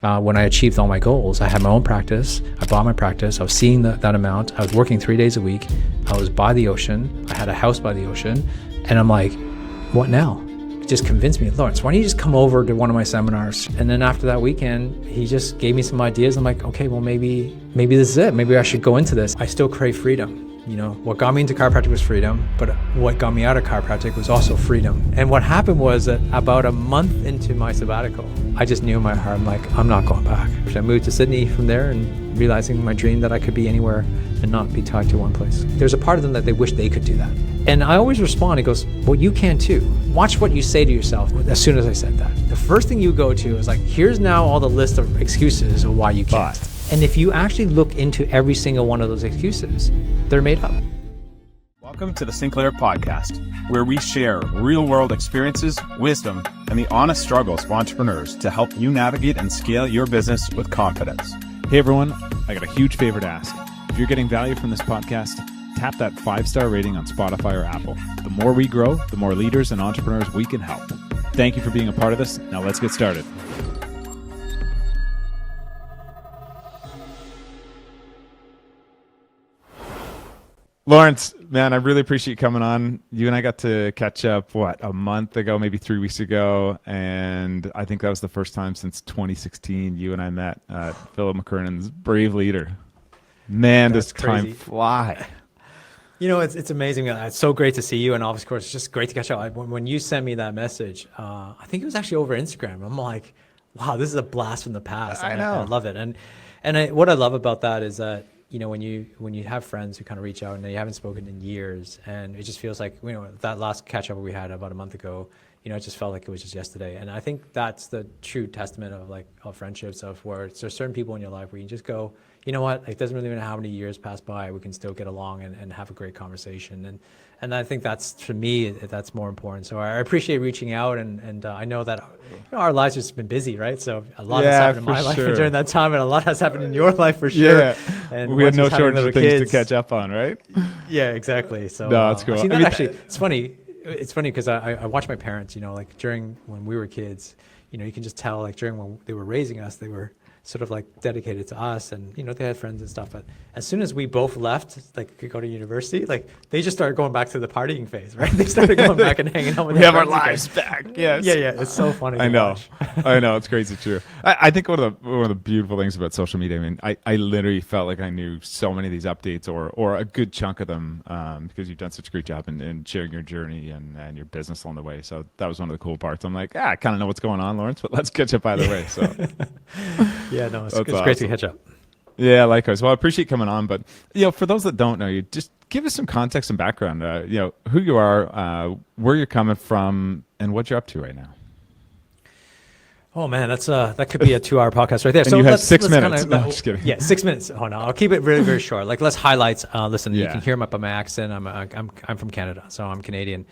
When I achieved all my goals, I had my own practice. I bought my practice. I was seeing that amount. I was working 3 days a week. I was by the ocean. I had a house by the ocean. And I'm like, what now? It just convinced me, Laurence, why don't you just come over to one of my seminars? And then after that weekend, he just gave me some ideas. I'm like, okay, well, maybe this is it. Maybe I should go into this. I still crave freedom. You know, what got me into chiropractic was freedom, but what got me out of chiropractic was also freedom. And what happened was that about a month into my sabbatical, I just knew in my heart, I'm like, I'm not going back. I moved to Sydney from there and realizing my dream that I could be anywhere and not be tied to one place. There's a part of them that they wish they could do that. And I always respond, it goes, well, you can too. Watch what you say to yourself as soon as I said that. The first thing you go to is like, here's now all the list of excuses of why you can't. And if you actually look into every single one of those excuses, they're made up. Welcome to the Sinclair Podcast, where we share real-world experiences, wisdom, and the honest struggles of entrepreneurs to help you navigate and scale your business with confidence. Hey everyone, I got a huge favor to ask. If you're getting value from this podcast, tap that 5-star rating on Spotify or Apple. The more we grow, the more leaders and entrepreneurs we can help. Thank you for being a part of this. Now let's get started. Laurence, man, I really appreciate you coming on. You and I got to catch up, a month ago, maybe 3 weeks ago. And I think that was the first time since 2016 you and I met Philip McKernan's Brave Leader. Man, does time fly. You know, it's amazing. It's so great to see you. And of course, it's just great to catch up. When you sent me that message, I think it was actually over Instagram. I'm like, wow, this is a blast from the past. I know. I love it. And what I love about that is that, you know, when you have friends who kind of reach out and you haven't spoken in years, and it just feels like, you know, that last catch up we had about a month ago, you know, it just felt like it was just yesterday. And I think that's the true testament of friendships, of where there's certain people in your life where you just go, you know what, like, it doesn't really matter how many years pass by, we can still get along and have a great conversation. And I think that's, for me, that's more important. So I appreciate reaching out, and I know that, you know, our lives have just been busy, right? So a lot has happened in my life during that time, and a lot has happened in your life for sure. Yeah, and we had no shortage of things to catch up on, right? Yeah, exactly. So no, it's cool. Actually, it's funny. It's funny because I watch my parents, you know, like during when we were kids, you know, you can just tell, like, during when they were raising us, they were sort of like dedicated to us, and, you know, they had friends and stuff. But as soon as we both left, like, could go to university, like, they just started going back to the partying phase, right? They started going back and hanging out with we their have our friends lives back. Yes. Yeah. It's so funny. I know. I know. It's crazy true. I think one of the beautiful things about social media, I mean, I literally felt like I knew so many of these updates or a good chunk of them because you've done such a great job in sharing your journey and your business along the way. So that was one of the cool parts. I'm like, I kind of know what's going on, Laurence, but let's catch up either way. So yeah, no, it's awesome. great to catch up. Yeah, likewise. Well, I appreciate you coming on, but, you know, for those that don't know you, just give us some context and background. You know, who you are, where you're coming from, and what you're up to right now. Oh man, that could be a 2-hour podcast right there. And so you have 6 minutes. No, I'm just kidding. Yeah, 6 minutes. Oh no, I'll keep it really, very short. Like, let's highlights. Listen, you can hear by my accent. I'm from Canada, so I'm Canadian.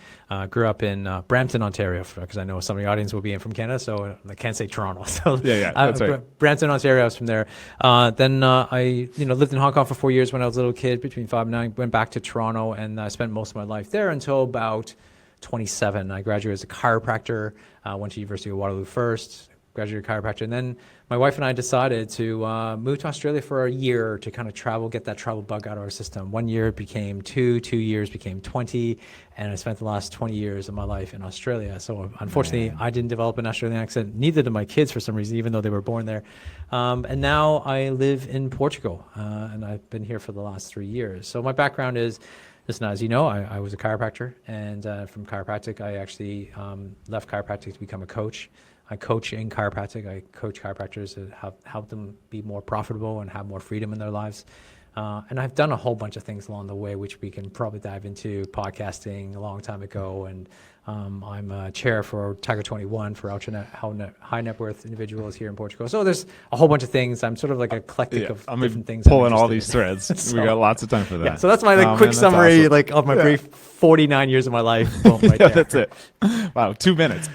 Grew up in Brampton, Ontario, because I know some of the audience will be in from Canada, so I can't say Toronto. So that's right. Brampton, Ontario. I was from there. Then I, you know, lived in Hong Kong for 4 years when I was a little kid, between 5 and 9. Went back to Toronto, and I spent most of my life there until about 27. I graduated as a chiropractor. Went to University of Waterloo first. Graduate chiropractor, and then my wife and I decided to move to Australia for a year to kind of travel, get that travel bug out of our system. 1 year became 2 years became 20, and I spent the last 20 years of my life in Australia. So unfortunately, I didn't develop an Australian accent, neither did my kids for some reason, even though they were born there. And now I live in Portugal, and I've been here for the last 3 years. So my background is, listen, as you know, I was a chiropractor, and from chiropractic, I actually left chiropractic to become a coach. I coach in chiropractic. I coach chiropractors to help them be more profitable and have more freedom in their lives. And I've done a whole bunch of things along the way, which we can probably dive into, podcasting a long time ago. And I'm a chair for Tiger 21 for high net worth individuals here in Portugal. So there's a whole bunch of things. I'm sort of like eclectic of different things. Pulling all these threads. So, we got lots of time for that. Yeah, so that's my quick summary, awesome. Like, of my brief 49 years of my life. Boom, right there. That's it. Wow, 2 minutes.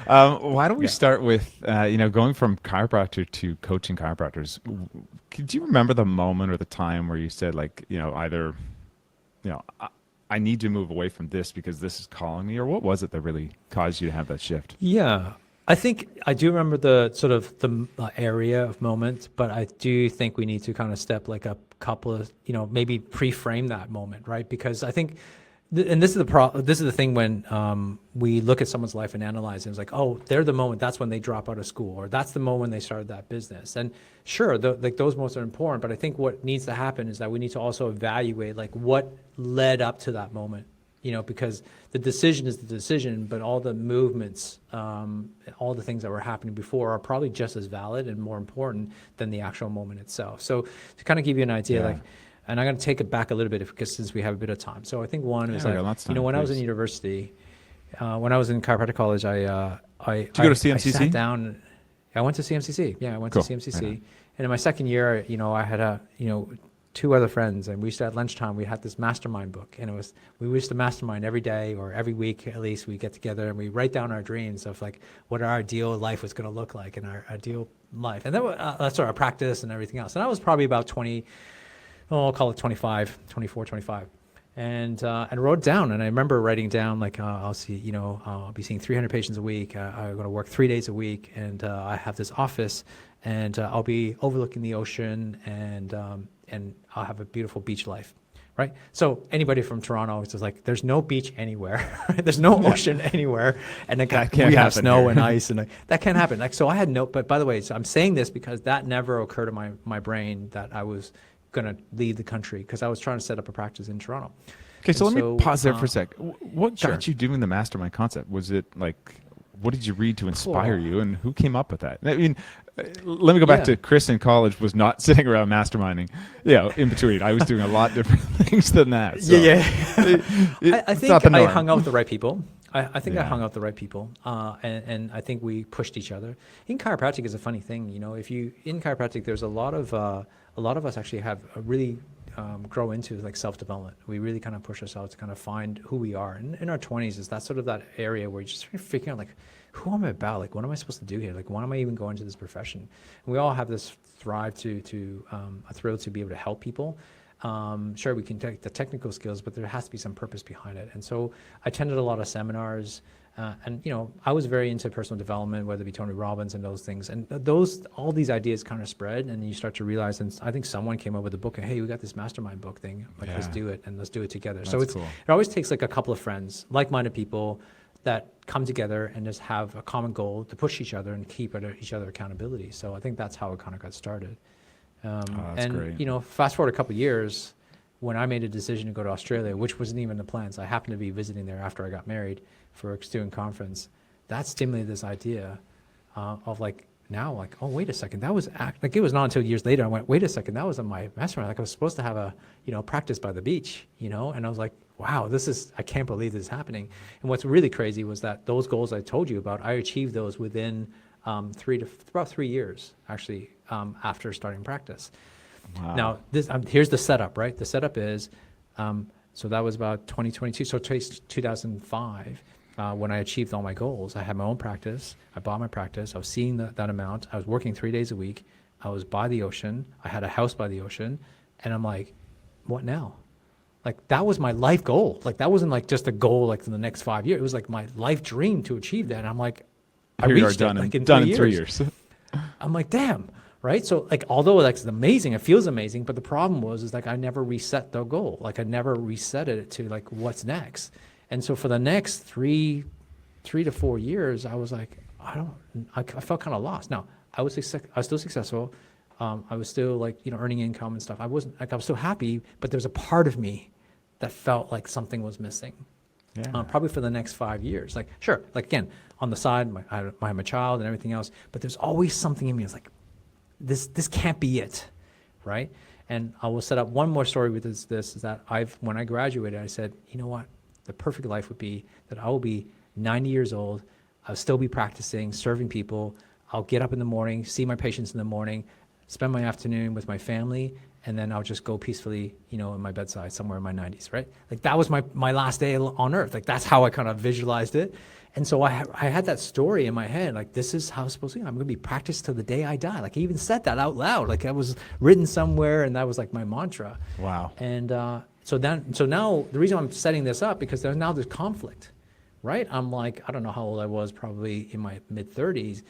Why don't we start with, you know, going from chiropractor to coaching chiropractors? Could you remember the moment or the time where you said, like, you know, either, you know, I need to move away from this because this is calling me, or what was it that really caused you to have that shift? Yeah. I think I do remember the sort of the area of moment, but I do think we need to kind of step like a couple of, maybe pre-frame that moment, right? Because I think, and this is the thing when we look at someone's life and analyze it, it's like, oh, they're the moment, that's when they drop out of school, or that's the moment they started that business. And sure, like those moments are important, but I think what needs to happen is that we need to also evaluate like what led up to that moment. Because the decision is the decision, but all the movements, all the things that were happening before are probably just as valid and more important than the actual moment itself. So to kind of give you an idea, and I'm going to take it back a little bit because since we have a bit of time. So I think one is when I was in university, when I was in chiropractic college, Did you go to CMCC? I sat down. I went to CMCC. Yeah, I went to CMCC. Right. And in my second year, I had two other friends, and we used to, at lunchtime, we had this mastermind book, and we used to mastermind every day or every week at least. We get together and we write down our dreams of like what our ideal life was going to look like and our ideal life, and then that's our practice and everything else. And I was probably about 20, I'll call it 24, 25, and wrote down. And I remember writing down like I'll be seeing 300 patients a week. I'm going to work 3 days a week, and I have this office, and I'll be overlooking the ocean, and I'll have a beautiful beach life, right? So anybody from Toronto is just like, there's no beach anywhere, there's no ocean anywhere, and we have snow and ice, and that can't happen. Like, so I had but by the way, so I'm saying this because that never occurred to my brain that I was going to leave the country, because I was trying to set up a practice in Toronto. Okay, so let me pause there for a sec. What got you doing the mastermind concept? Was it like, what did you read to inspire you, and who came up with that? I mean, let me go back to Chris in college was not sitting around masterminding. In between, I was doing a lot different things than that. So I think I hung out with the right people. I think I hung out with the right people, and I think we pushed each other. In chiropractic is a funny thing, if you in chiropractic, there's a lot of us actually have a really grow into like self-development. We really kind of push ourselves to kind of find who we are. And in our 20s is that sort of that area where you're just figuring out like, who am I about? Like, what am I supposed to do here? Like, why am I even going to this profession? And we all have this thrive a thrill to be able to help people. Sure, we can take the technical skills, but there has to be some purpose behind it. And so I attended a lot of seminars, and I was very into personal development, whether it be Tony Robbins and those things. And all these ideas kind of spread, and you start to realize, and I think someone came up with a book, hey, we got this mastermind book thing, like let's do it, and let's do it together. That's so cool. It always takes like a couple of friends, like-minded people that come together and just have a common goal to push each other and keep each other accountability. So I think that's how it kind of got started. That's great. Fast forward a couple of years, when I made a decision to go to Australia, which wasn't even the plans, I happened to be visiting there after I got married for a student conference. That stimulated this idea of like, now like, oh, wait a second, that was like, it was not until years later I went, wait a second, that was in my mastermind. Like I was supposed to have a, practice by the beach, and I was like, wow, I can't believe this is happening. And what's really crazy was that those goals I told you about, I achieved those within about 3 years, actually, after starting practice. Wow. Now, here's the setup, right? The setup is, so that was about 2022. So 2005, when I achieved all my goals, I had my own practice. I bought my practice. I was seeing that amount. I was working 3 days a week. I was by the ocean. I had a house by the ocean. And I'm like, what now? Like, that was my life goal. Like, that wasn't like just a goal like in the next 5 years. It was like my life dream to achieve that. And I'm like, I reached it like in 3 years. I'm like, damn. Right. So like, although like it's amazing, it feels amazing, but the problem is like, I never reset the goal. Like I never reset it to like, what's next? And so for the next three to 4 years, I was like, I felt kind of lost. Now I was still successful. I was still like, earning income and stuff. I was still happy, but there's a part of me that felt like something was missing. Yeah. Probably for the next 5 years. Like, sure. Like again, on the side, I have a child and everything else, but there's always something in me that's like, this can't be it, right? And I will set up one more story with this is that when I graduated, I said, you know what? The perfect life would be that I will be 90 years old. I'll still be practicing, serving people. I'll get up in the morning, see my patients in the morning, spend my afternoon with my family, and then I'll just go peacefully, in my bedside somewhere in my 90s, right? Like that was my last day on earth. Like that's how I kind of visualized it. And so I had that story in my head, like this is how it's supposed to be. I'm going to be practiced till the day I die. Like I even said that out loud. Like that was written somewhere, and that was like my mantra. Wow. And so now the reason I'm setting this up because there's conflict right? I'm like, I don't know how old I was, probably in my mid-30s,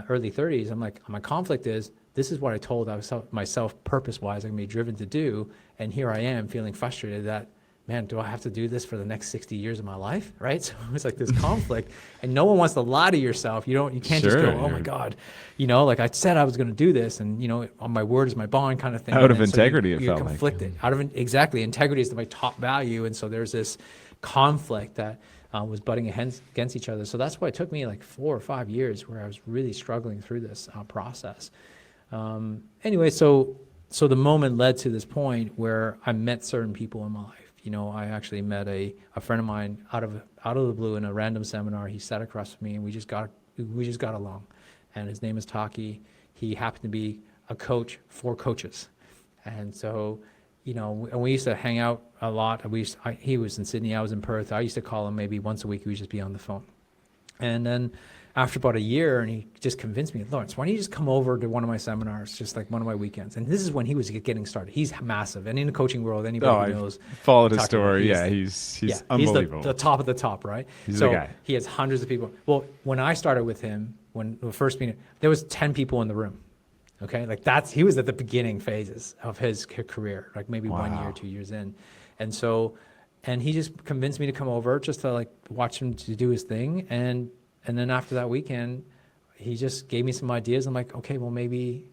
early 30s. I'm like, my conflict is, this is what I told myself purpose-wise I'm going to be driven to do, and here I am feeling frustrated that, man, do I have to do this for the next 60 years of my life, right? So it's like this conflict, and no one wants to lie to yourself. You can't just go, oh my God, like I said I was going to do this, and my word is my bond kind of thing. Out of And so integrity, it you're felt conflicted. Exactly, integrity is my top value, and so there's this conflict that was butting against each other. So that's why it took me like 4 or 5 years where I was really struggling through this process. Anyway, so the moment led to this point where I met certain people in my life. I actually met a friend of mine out of the blue in a random seminar. He sat across from me, and we just got along. And his name is Taki. He happened to be a coach for coaches, and so and we used to hang out a lot. He was in Sydney, I was in Perth. I used to call him maybe once a week. We'd just be on the phone, and then after about a year, and he just convinced me, Laurence, why don't you just come over to one of my seminars, just like one of my weekends? And this is when he was getting started. He's massive. And in the coaching world, anybody who knows. Followed his story. He's unbelievable. He's the top of the top, right? He's the guy. He has hundreds of people. Well, when I started with him, when the first meeting, there was 10 people in the room. Okay? Like he was at the beginning phases of his career, like maybe 1 year, 2 years in. And he just convinced me to come over just to like watch him to do his thing. And then after that weekend, he just gave me some ideas. I'm like, okay, well, maybe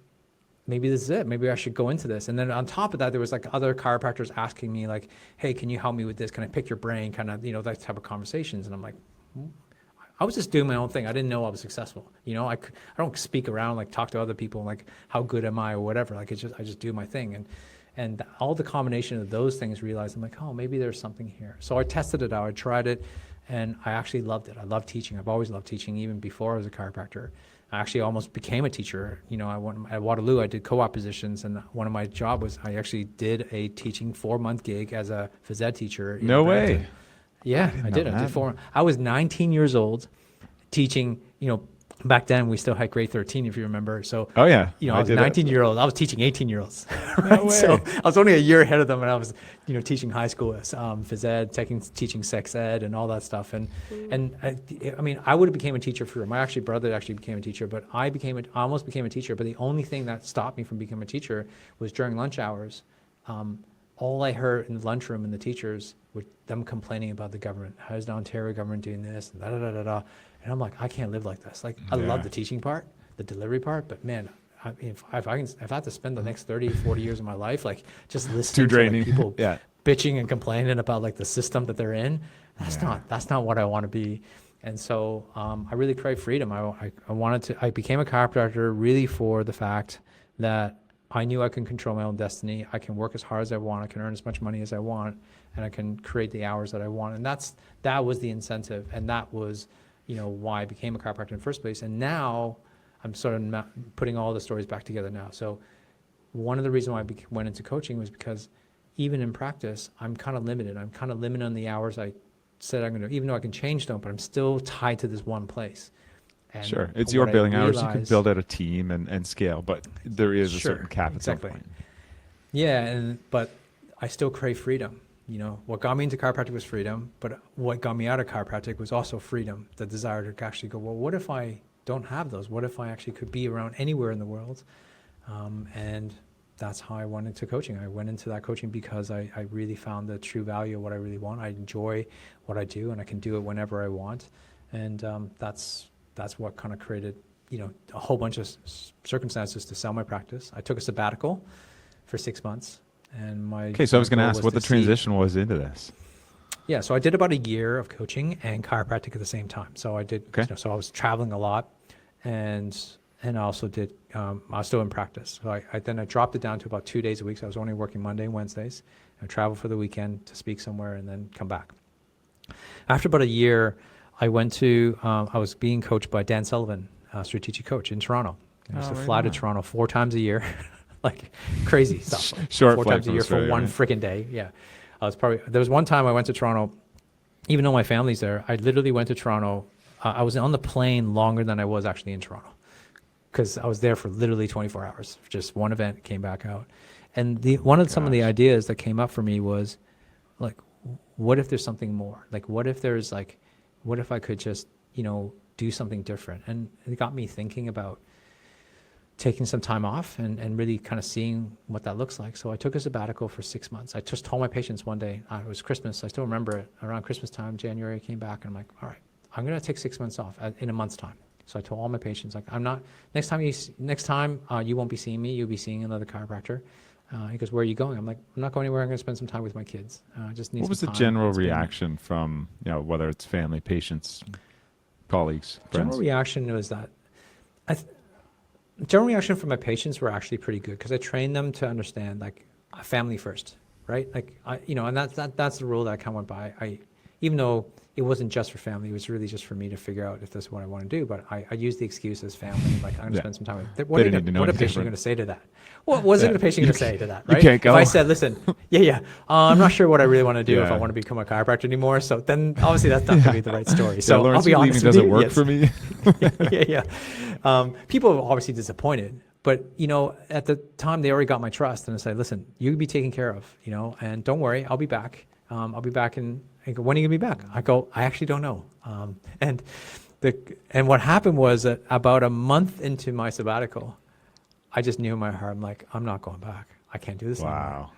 this is it. Maybe I should go into this. And then on top of that, there was like other chiropractors asking me like, hey, can you help me with this? Can I pick your brain? Kind of, that type of conversations. And I'm like, I was just doing my own thing. I didn't know I was successful. I don't speak around, like talk to other people, like how good am I or whatever. Like I just do my thing. And all the combination of those things realized, I'm like, oh, maybe there's something here. So I tested it out. I tried it. And I actually loved it. I love teaching. I've always loved teaching, even before I was a chiropractor. I actually almost became a teacher. I went at Waterloo. I did co-op positions, and one of my jobs was I actually did a teaching 4-month gig as a phys ed teacher. No way. Yeah, I did. I did 4 months. I was 19 years old, teaching. Back then we still had grade 13, if you remember. So, oh yeah, I was 19-year-old. I was teaching 18-year-olds. Right? No way. So I was only a year ahead of them, and I was, teaching high school phys ed, teaching sex ed, and all that stuff. And I would have became a teacher for my brother actually became a teacher, but I almost became a teacher. But the only thing that stopped me from becoming a teacher was during lunch hours. All I heard in the lunchroom and the teachers were them complaining about the government. How's the Ontario government doing this? And da da da da da. And I'm like, I can't live like this. Like, I love the teaching part, the delivery part, but man, if I have to spend the next 30, 40 years of my life, like just listening to like, people bitching and complaining about like the system that they're in, that's not what I want to be. And so I really crave freedom. I became a chiropractor really for the fact that I knew I can control my own destiny. I can work as hard as I want. I can earn as much money as I want, and I can create the hours that I want. And that was the incentive, and that was why I became a chiropractor in the first place. And now I'm sort of putting all the stories back together now. So one of the reasons why I went into coaching was because even in practice, I'm kind of limited. I'm kind of limited on the hours I said I'm going to, even though I can change them, but I'm still tied to this one place. And sure, it's your building hours. You can build out a team and scale, but there is a certain cap at some point. Yeah, but I still crave freedom. What got me into chiropractic was freedom, but what got me out of chiropractic was also freedom, the desire to actually go, well, what if I don't have those? What if I actually could be around anywhere in the world? And that's how I went into coaching. I went into that coaching because I really found the true value of what I really want. I enjoy what I do, and I can do it whenever I want. And that's what kind of created, a whole bunch of circumstances to sell my practice. I took a sabbatical for 6 months. And so I was going to ask what the transition was into this. Yeah, so I did about a year of coaching and chiropractic at the same time. So I did, so I was traveling a lot, and I also did, I was still in practice. So then I dropped it down to about 2 days a week. So I was only working Monday and Wednesdays. I travel for the weekend to speak somewhere and then come back. After about a year, I went to, I was being coached by Dan Sullivan, a strategic coach in Toronto. I used to fly to Toronto 4 times a year. Like crazy stuff. Like Short 4 flight times a year for one freaking day. Yeah. There was one time I went to Toronto, even though my family's there, I literally went to Toronto. I was on the plane longer than I was actually in Toronto because I was there for literally 24 hours. Just one event, came back out. And some of the ideas that came up for me was like, what if there's something more? Like, what if there's like, what if I could just, do something different? And it got me thinking about taking some time off and really kind of seeing what that looks like. So I took a sabbatical for 6 months. I just told my patients one day, it was Christmas, I still remember it, around Christmas time, January, I came back and I'm like, all right, I'm going to take 6 months off in a month's time. So I told all my patients, like, next time you won't be seeing me, you'll be seeing another chiropractor. He goes, where are you going? I'm like, I'm not going anywhere. I'm going to spend some time with my kids. I just need What some was the time. general reaction from, whether it's family, patients, colleagues, friends? General reaction was that, general reaction from my patients were actually pretty good because I trained them to understand, like, family first, right? Like, and that's the rule that I kind of went by. Even though it wasn't just for family, it was really just for me to figure out if this is what I want to do. But I used the excuse as family, like, I'm going to spend some time with. What a patient going to say to that? What was it a patient going to say to that, right? You can't go. If I said, listen, I'm not sure what I really want to do if I want to become a chiropractor anymore. So then obviously that's not going to be the right story. So Laurence, I'll be honest with doesn't you. work for me. People are obviously disappointed. But, at the time, they already got my trust. And I said, listen, you'll be taken care of, and don't worry, I'll be back. I'll be back in. I go, when are you gonna be back? I go, I actually don't know. And what happened was that about a month into my sabbatical, I just knew in my heart, I'm like, I'm not going back. I can't do this anymore. Wow.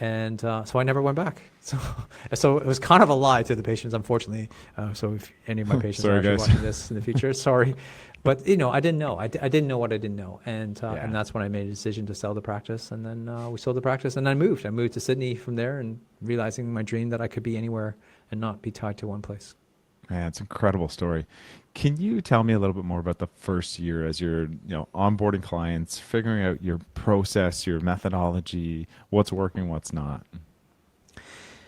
And so I never went back. So it was kind of a lie to the patients, unfortunately. So if any of my patients are actually watching this in the future, sorry. But, I didn't know. I didn't know what I didn't know. And that's when I made a decision to sell the practice. And then we sold the practice and I moved. I moved to Sydney from there and realizing my dream that I could be anywhere and not be tied to one place. Man, it's an incredible story. Can you tell me a little bit more about the first year as you're, onboarding clients, figuring out your process, your methodology, what's working, what's not?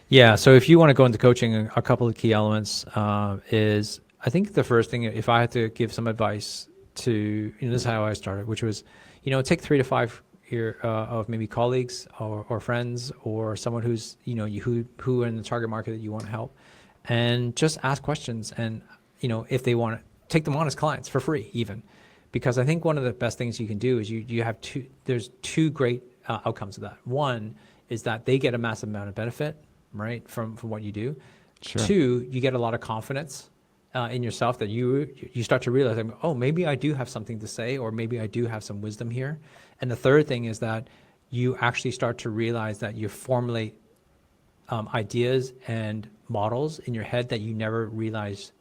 Yeah. So if you want to go into coaching, a couple of key elements is, I think the first thing, if I had to give some advice to, this is how I started, which was, take 3 to 5 year of maybe colleagues or friends or someone who's, who are in the target market that you want to help, and just ask questions. And, if they want to take them on as clients for free, even, because I think one of the best things you can do is you have there's two great outcomes of that. One is that they get a massive amount of benefit, right, from what you do. Sure. 2, you get a lot of confidence in yourself that you start to realize, oh, maybe I do have something to say, or maybe I do have some wisdom here. And the third thing is that you actually start to realize that you formulate ideas and models in your head that you never realized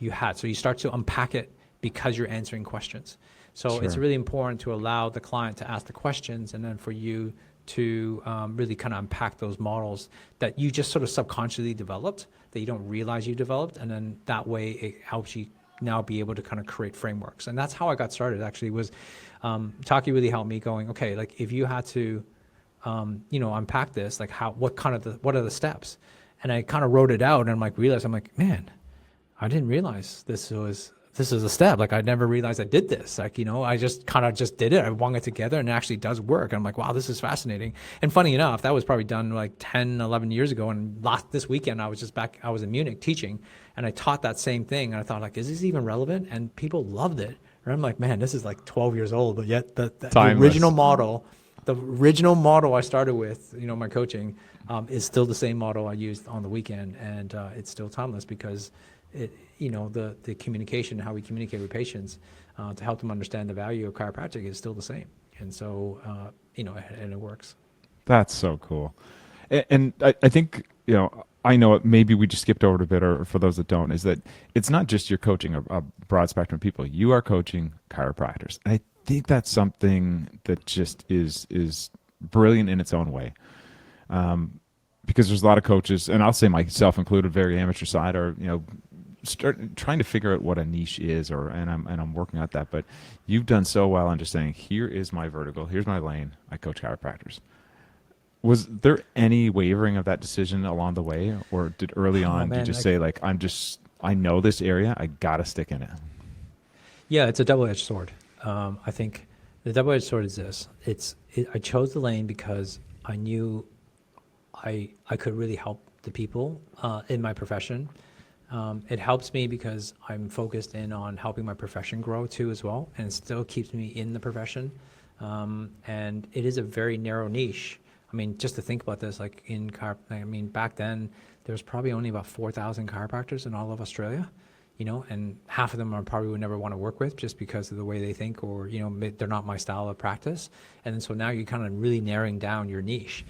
you had. So you start to unpack it because you're answering questions. So It's really important to allow the client to ask the questions, and then for you to really kind of unpack those models that you just sort of subconsciously developed, that you don't realize you developed. And then that way it helps you now be able to kind of create frameworks. And that's how I got started, actually, was Taki really helped me going, okay, like, if you had to, unpack this, like, what are the steps? And I kind of wrote it out, and I'm like, man, I didn't realize this is a step. Like, I never realized I did this. Like, I just kind of just did it. I wung it together, and it actually does work. And I'm like, wow, this is fascinating. And funny enough, that was probably done like 10, 11 years ago. And this weekend, I was in Munich teaching, and I taught that same thing. And I thought, like, is this even relevant? And people loved it. And I'm like, man, this is like 12 years old, but yet the original model I started with, my coaching, is still the same model I used on the weekend. And it's still timeless because the communication, how we communicate with patients to help them understand the value of chiropractic is still the same. And so, and it works. That's so cool. And I think, I know maybe we just skipped over it a bit, or for those that don't, is that it's not just you're coaching a broad spectrum of people. You are coaching chiropractors. And I think that's something that just is brilliant in its own way. Because there's a lot of coaches, and I'll say myself included, very amateur side, or, start trying to figure out what a niche is, and I'm working at that. But you've done so well on just saying, here is my vertical, here's my lane, I coach chiropractors. Was there any wavering of that decision along the way, or did early on you just say, like, I know this area, I gotta stick in it? Yeah, it's a double-edged sword. I think the double-edged sword is this. I chose the lane because I knew I could really help the people in my profession. It helps me because I'm focused in on helping my profession grow too as well, and it still keeps me in the profession. And it is a very narrow niche. I mean, just to think about this, like back then there was probably only about 4,000 chiropractors in all of Australia, and half of them I probably would never want to work with just because of the way they think, or, they're not my style of practice. And so now you're kind of really narrowing down your niche,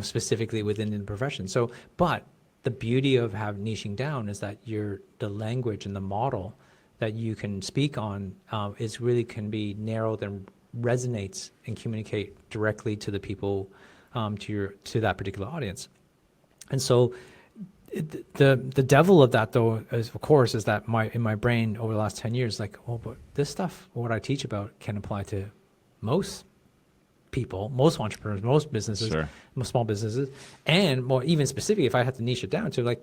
specifically within the profession. So, but the beauty of niching down is that the language and the model that you can speak on can be narrowed and resonates and communicate directly to the people, to that particular audience. And so the devil of that, though, is, of course, is that in my brain over the last 10 years, like, but this stuff, what I teach about, can apply to most people, most entrepreneurs, most businesses, Sure. most small businesses, and more even specifically, if I had to niche it down to like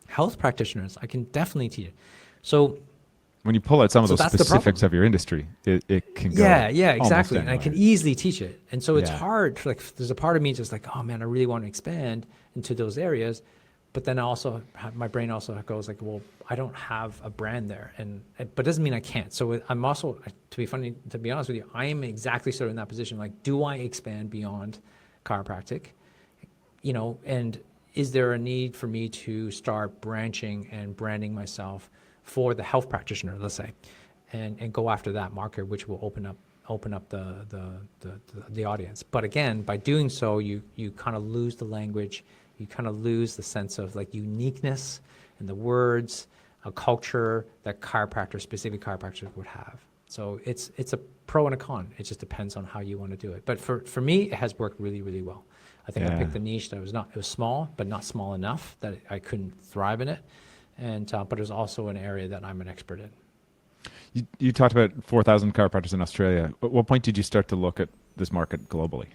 health practitioners, I can definitely teach it. So when you pull out some of So those that's the specifics problem. of your industry, it can go. yeah, almost exactly. And I can anywhere. easily teach it. And so it's Yeah. hard. Like, there's a part of me just like, oh man, I really want to expand into those areas. But then my brain also goes like, well, I don't have a brand there. But it doesn't mean I can't. So I'm also, to be honest with you, I am exactly sort of in that position. Like, do I expand beyond chiropractic? And is there a need for me to start branching and branding myself for the health practitioner, let's say, and go after that market, which will open up the audience. But again, by doing so, you kind of lose the language, you kind of lose the sense of like uniqueness and the words, a culture that specific chiropractors would have. So it's a pro and a con. It just depends on how you want to do it. But for me, it has worked really, really well. I think I picked a niche that it was small, but not small enough that I couldn't thrive in it. But it was also an area that I'm an expert in. You talked about 4,000 chiropractors in Australia. At what point did you start to look at this market globally?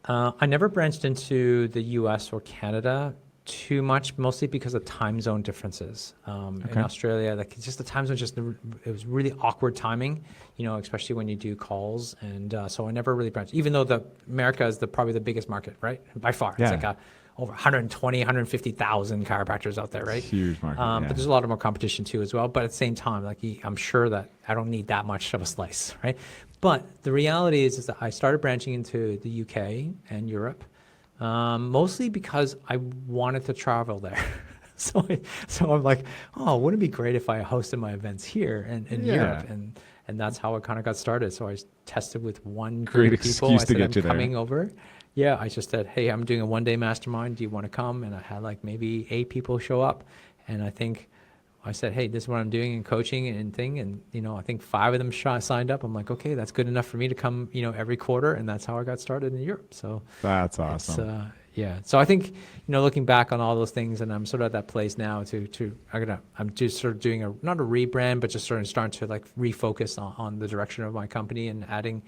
I never branched into the US or Canada too much, mostly because of time zone differences. In Australia, like, it's just the time zone, it was really awkward timing, especially when you do calls. And so I never really branched, even though America is probably the biggest market, right? By far. Yeah. It's like over 120, 150,000 chiropractors out there, right? Huge market. But there's a lot of more competition too as well. But at the same time, like, I'm sure that I don't need that much of a slice, right? But the reality is that I started branching into the UK and Europe, mostly because I wanted to travel there. So I'm like, oh, wouldn't it be great if I hosted my events here in Europe? And that's how it kind of got started. So I tested with one Great group of people. excuse I to said, get I'm you there. coming over. Yeah, I just said, hey, I'm doing a one-day mastermind. Do you want to come? And I had like maybe 8 people show up. And I said, hey, this is what I'm doing in coaching and thing. And, I think 5 of them signed up. I'm like, okay, that's good enough for me to come, every quarter. And that's how I got started in Europe. So That's awesome. So I think, looking back on all those things, and I'm sort of at that place now I'm just sort of doing not a rebrand, but just sort of starting to like refocus on the direction of my company and adding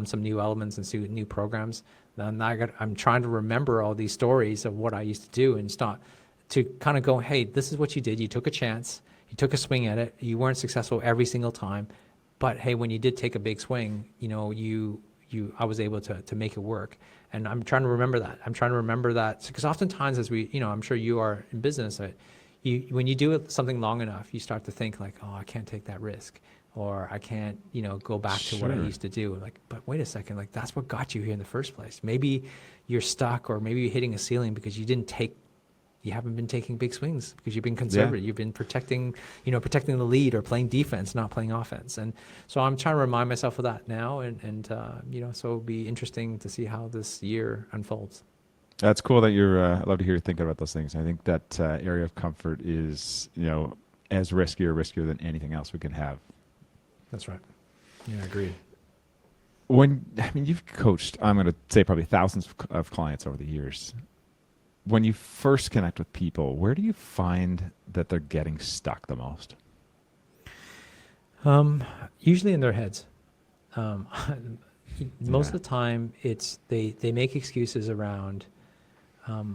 some new elements and new programs. Then I'm trying to remember all these stories of what I used to do and start to kind of go, hey, this is what you did. You took a chance. You took a swing at it. You weren't successful every single time. But hey, when you did take a big swing, I was able to make it work. And I'm trying to remember that. I'm trying to remember that because oftentimes as I'm sure you are in business, when you do something long enough, you start to think like, oh, I can't take that risk, or I can't, go back to what I used to do. Like, but wait a second, like that's what got you here in the first place. Maybe you're stuck, or maybe you're hitting a ceiling because you haven't been taking big swings because you've been conservative. Yeah. You've been protecting the lead or playing defense, not playing offense. And so I'm trying to remind myself of that now. So it'll be interesting to see how this year unfolds. That's cool that I love to hear you thinking about those things. I think that area of comfort is, as riskier than anything else we can have. That's right. Yeah, agreed. You've coached, I'm going to say probably thousands of clients over the years. When you first connect with people, where do you find that they're getting stuck the most? Usually in their heads. Most of the time, it's they make excuses around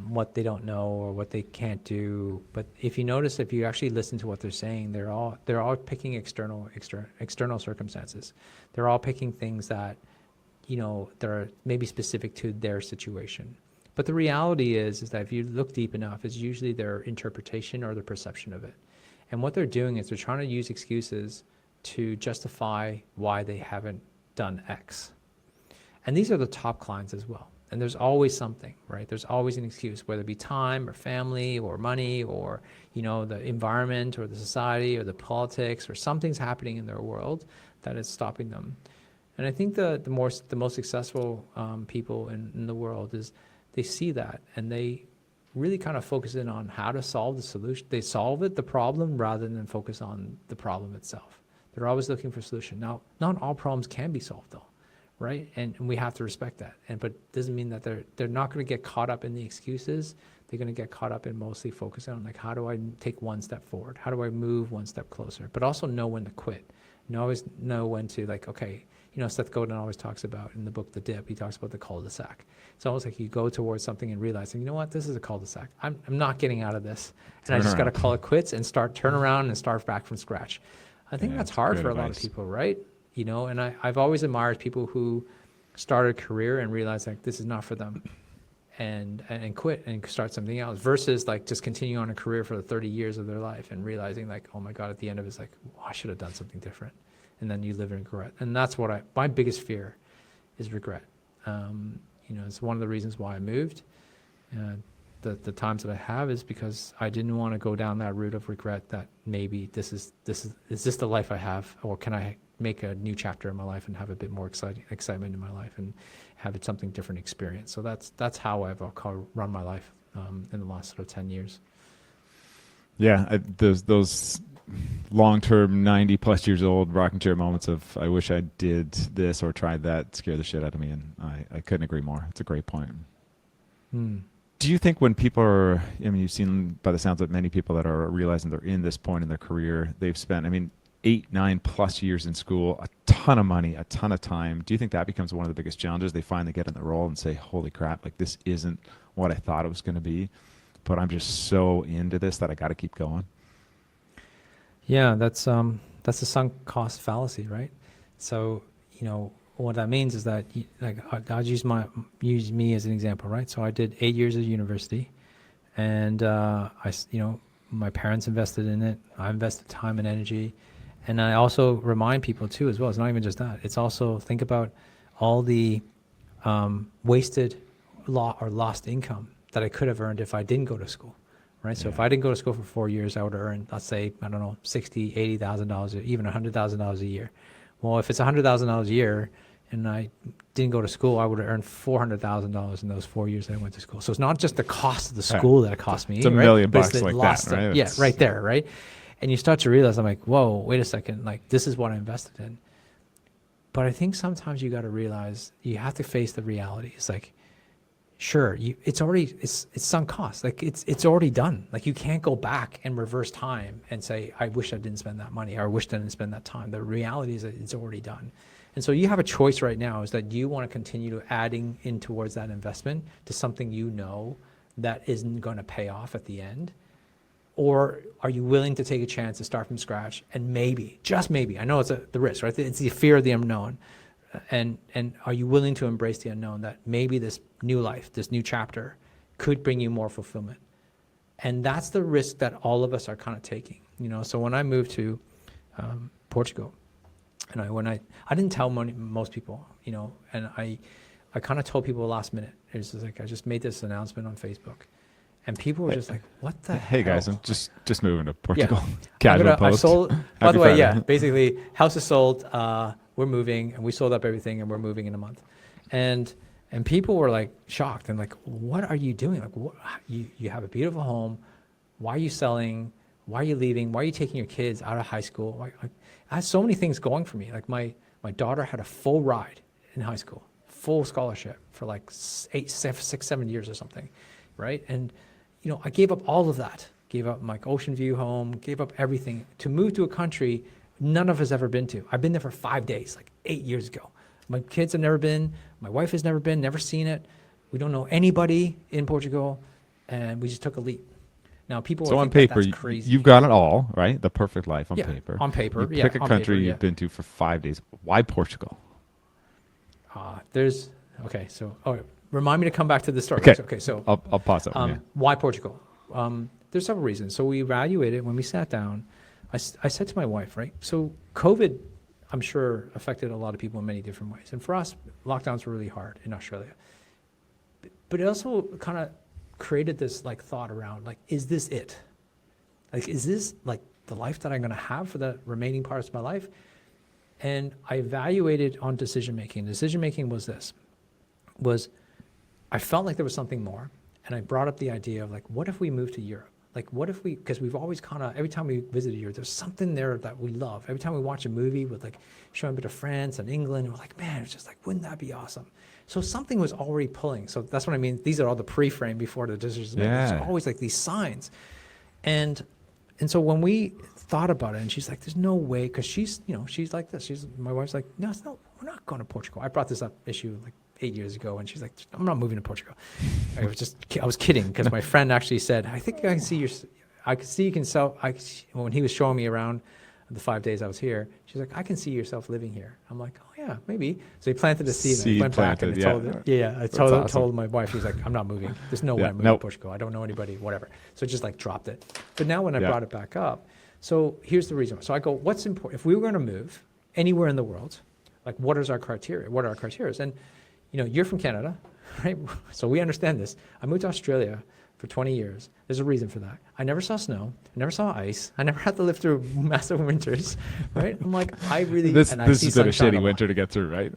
what they don't know or what they can't do. But if you actually listen to what they're saying, they're all picking external circumstances. They're all picking things that they're maybe specific to their situation. But the reality is that if you look deep enough, it's usually their interpretation or their perception of it. And what they're doing is they're trying to use excuses to justify why they haven't done X. And these are the top clients as well. And there's always something, right? There's always an excuse, whether it be time or family or money or, the environment or the society or the politics or something's happening in their world that is stopping them. And I think the most successful people in the world is they see that and they really kind of focus in on how to solve the solution. They solve the problem rather than focus on the problem itself. They're always looking for a solution. Now, not all problems can be solved though, right? And we have to respect that. But it doesn't mean that they're not going to get caught up in the excuses. They're going to get caught up in mostly focusing on like, how do I take one step forward? How do I move one step closer? But also know when to quit. Always know when to like, okay, Seth Godin always talks about in the book, The Dip, he talks about the cul-de-sac. It's almost like you go towards something and realizing, you know what, this is a cul-de-sac. I'm not getting out of this. And I just got to call it quits and turn around and start back from scratch. I think that's hard for a lot of people, right? And I've always admired people who started a career and realized like this is not for them and quit and start something else versus like just continue on a career for the 30 years of their life and realizing like, oh my God, at the end of it's like, oh, I should have done something different. And then you live in regret. And that's what my biggest fear is regret. It's one of the reasons why I moved. The times that I have is because I didn't want to go down that route of regret that maybe is this the life I have, or can I make a new chapter in my life and have a bit more excitement in my life and have it something different experience. So that's how I've run my life in the last sort of 10 years. Yeah, those long-term 90 plus years old rocking chair moments of I wish I did this or tried that scare the shit out of me, and I couldn't agree more. It's a great point. Do you think when people are, you've seen by the sounds of many people that are realizing they're in this point in their career, they've spent 8-9 plus years in school, a ton of money, a ton of time. Do you think that becomes one of the biggest challenges? They finally get in the role and say, holy crap, like this isn't what I thought it was going to be, but I'm just so into this that I got to keep going. Yeah, that's the sunk cost fallacy, right? So, what that means is that God used me as an example, right? So I did 8 years of university, and my parents invested in it. I invested time and energy, and I also remind people too, as well. It's not even just that. It's also think about all the wasted or lost income that I could have earned if I didn't go to school. Right. So if I didn't go to school for 4 years, I would have earned, let's say, I don't know, $60,000, $80,000, even $100,000 a year. Well, if it's $100,000 a year and I didn't go to school, I would have earned $400,000 in those 4 years that I went to school. So it's not just the cost of the school that it cost me. It's $1 million bucks like that, right? Yeah, right there, right? And you start to realize, I'm like, whoa, wait a second, like this is what I invested in. But I think sometimes you got to realize you have to face the reality. It's like, sure, it's sunk cost. Like it's already done. Like you can't go back and reverse time and say, I wish I didn't spend that money or I wish I didn't spend that time. The reality is that it's already done. And so you have a choice right now is that you want to continue to adding in towards that investment to something that isn't going to pay off at the end. Or are you willing to take a chance to start from scratch and maybe, just maybe, I know it's the risk, right? It's the fear of the unknown. And are you willing to embrace the unknown that maybe this new life, this new chapter could bring you more fulfillment? And that's the risk that all of us are kind of taking, So when I moved to Portugal, and I didn't tell most people, and I kind of told people last minute. It was just like I just made this announcement on Facebook, and people were just like, "What the hell?" Hey guys, I'm just moving to Portugal. Yeah. Casual post. I sold. By the way, Friday. yeah, basically, house is sold. We're moving, and we sold up everything, and we're moving in a month. And people were like shocked and like, "What are you doing? Like, you have a beautiful home. Why are you selling? Why are you leaving? Why are you taking your kids out of high school?" I had so many things going for me. Like my daughter had a full ride in high school, full scholarship for like 6, 7 years or something, right? And I gave up all of that. Gave up my ocean view home. Gave up everything to move to a country none of us ever been to. I've been there for 5 days, like 8 years ago. My kids have never been. My wife has never been. Never seen it. We don't know anybody in Portugal, and we just took a leap. Now, people so will on think paper, that's crazy. you've got it all, right? The perfect life on paper. On paper, you pick a country you've been to for 5 days. Why Portugal? Remind me to come back to the story. Okay, so I'll pause it. Why Portugal? There's several reasons. So we evaluated when we sat down. I said to my wife, right? So COVID I'm sure affected a lot of people in many different ways. And for us, lockdowns were really hard in Australia. But it also kind of created this like thought around like, is this it? Like, is this like the life that I'm going to have for the remaining parts of my life? And I evaluated on decision making. Decision making was I felt like there was something more. And I brought up the idea of like, what if we moved to Europe? Like, what if because we've always kind of, every time we visited Europe, there's something there that we love. Every time we watch a movie with like showing a bit of France and England, we're like, man, it's just like, wouldn't that be awesome? So something was already pulling. So that's what I mean. These are all the pre-frame before the decision making. There's always like these signs. And so when we thought about it, and she's like, there's no way, because she's like this. My wife's like, no, we're not going to Portugal. I brought this up issue like 8 years ago, and she's like, I'm not moving to Portugal. I was kidding, because my friend actually said, I think I can see you can sell. When he was showing me around the 5 days I was here, she's like, I can see yourself living here. I'm like, oh yeah, maybe. So he planted a seed. And I went back and I told my wife, he's like, I'm not moving. There's no way I'm moving to Portugal. I don't know anybody, whatever. So just like dropped it. But now when I brought it back up, so here's the reason. So I go, what's important? If we were going to move anywhere in the world, like what is our criteria? What are our criteria? And you're from Canada, right? So we understand this. I moved to Australia for 20 years. There's a reason for that. I never saw snow. I never saw ice. I never had to live through massive winters, right? I'm like, I really... This has been a shitty winter to get through, right?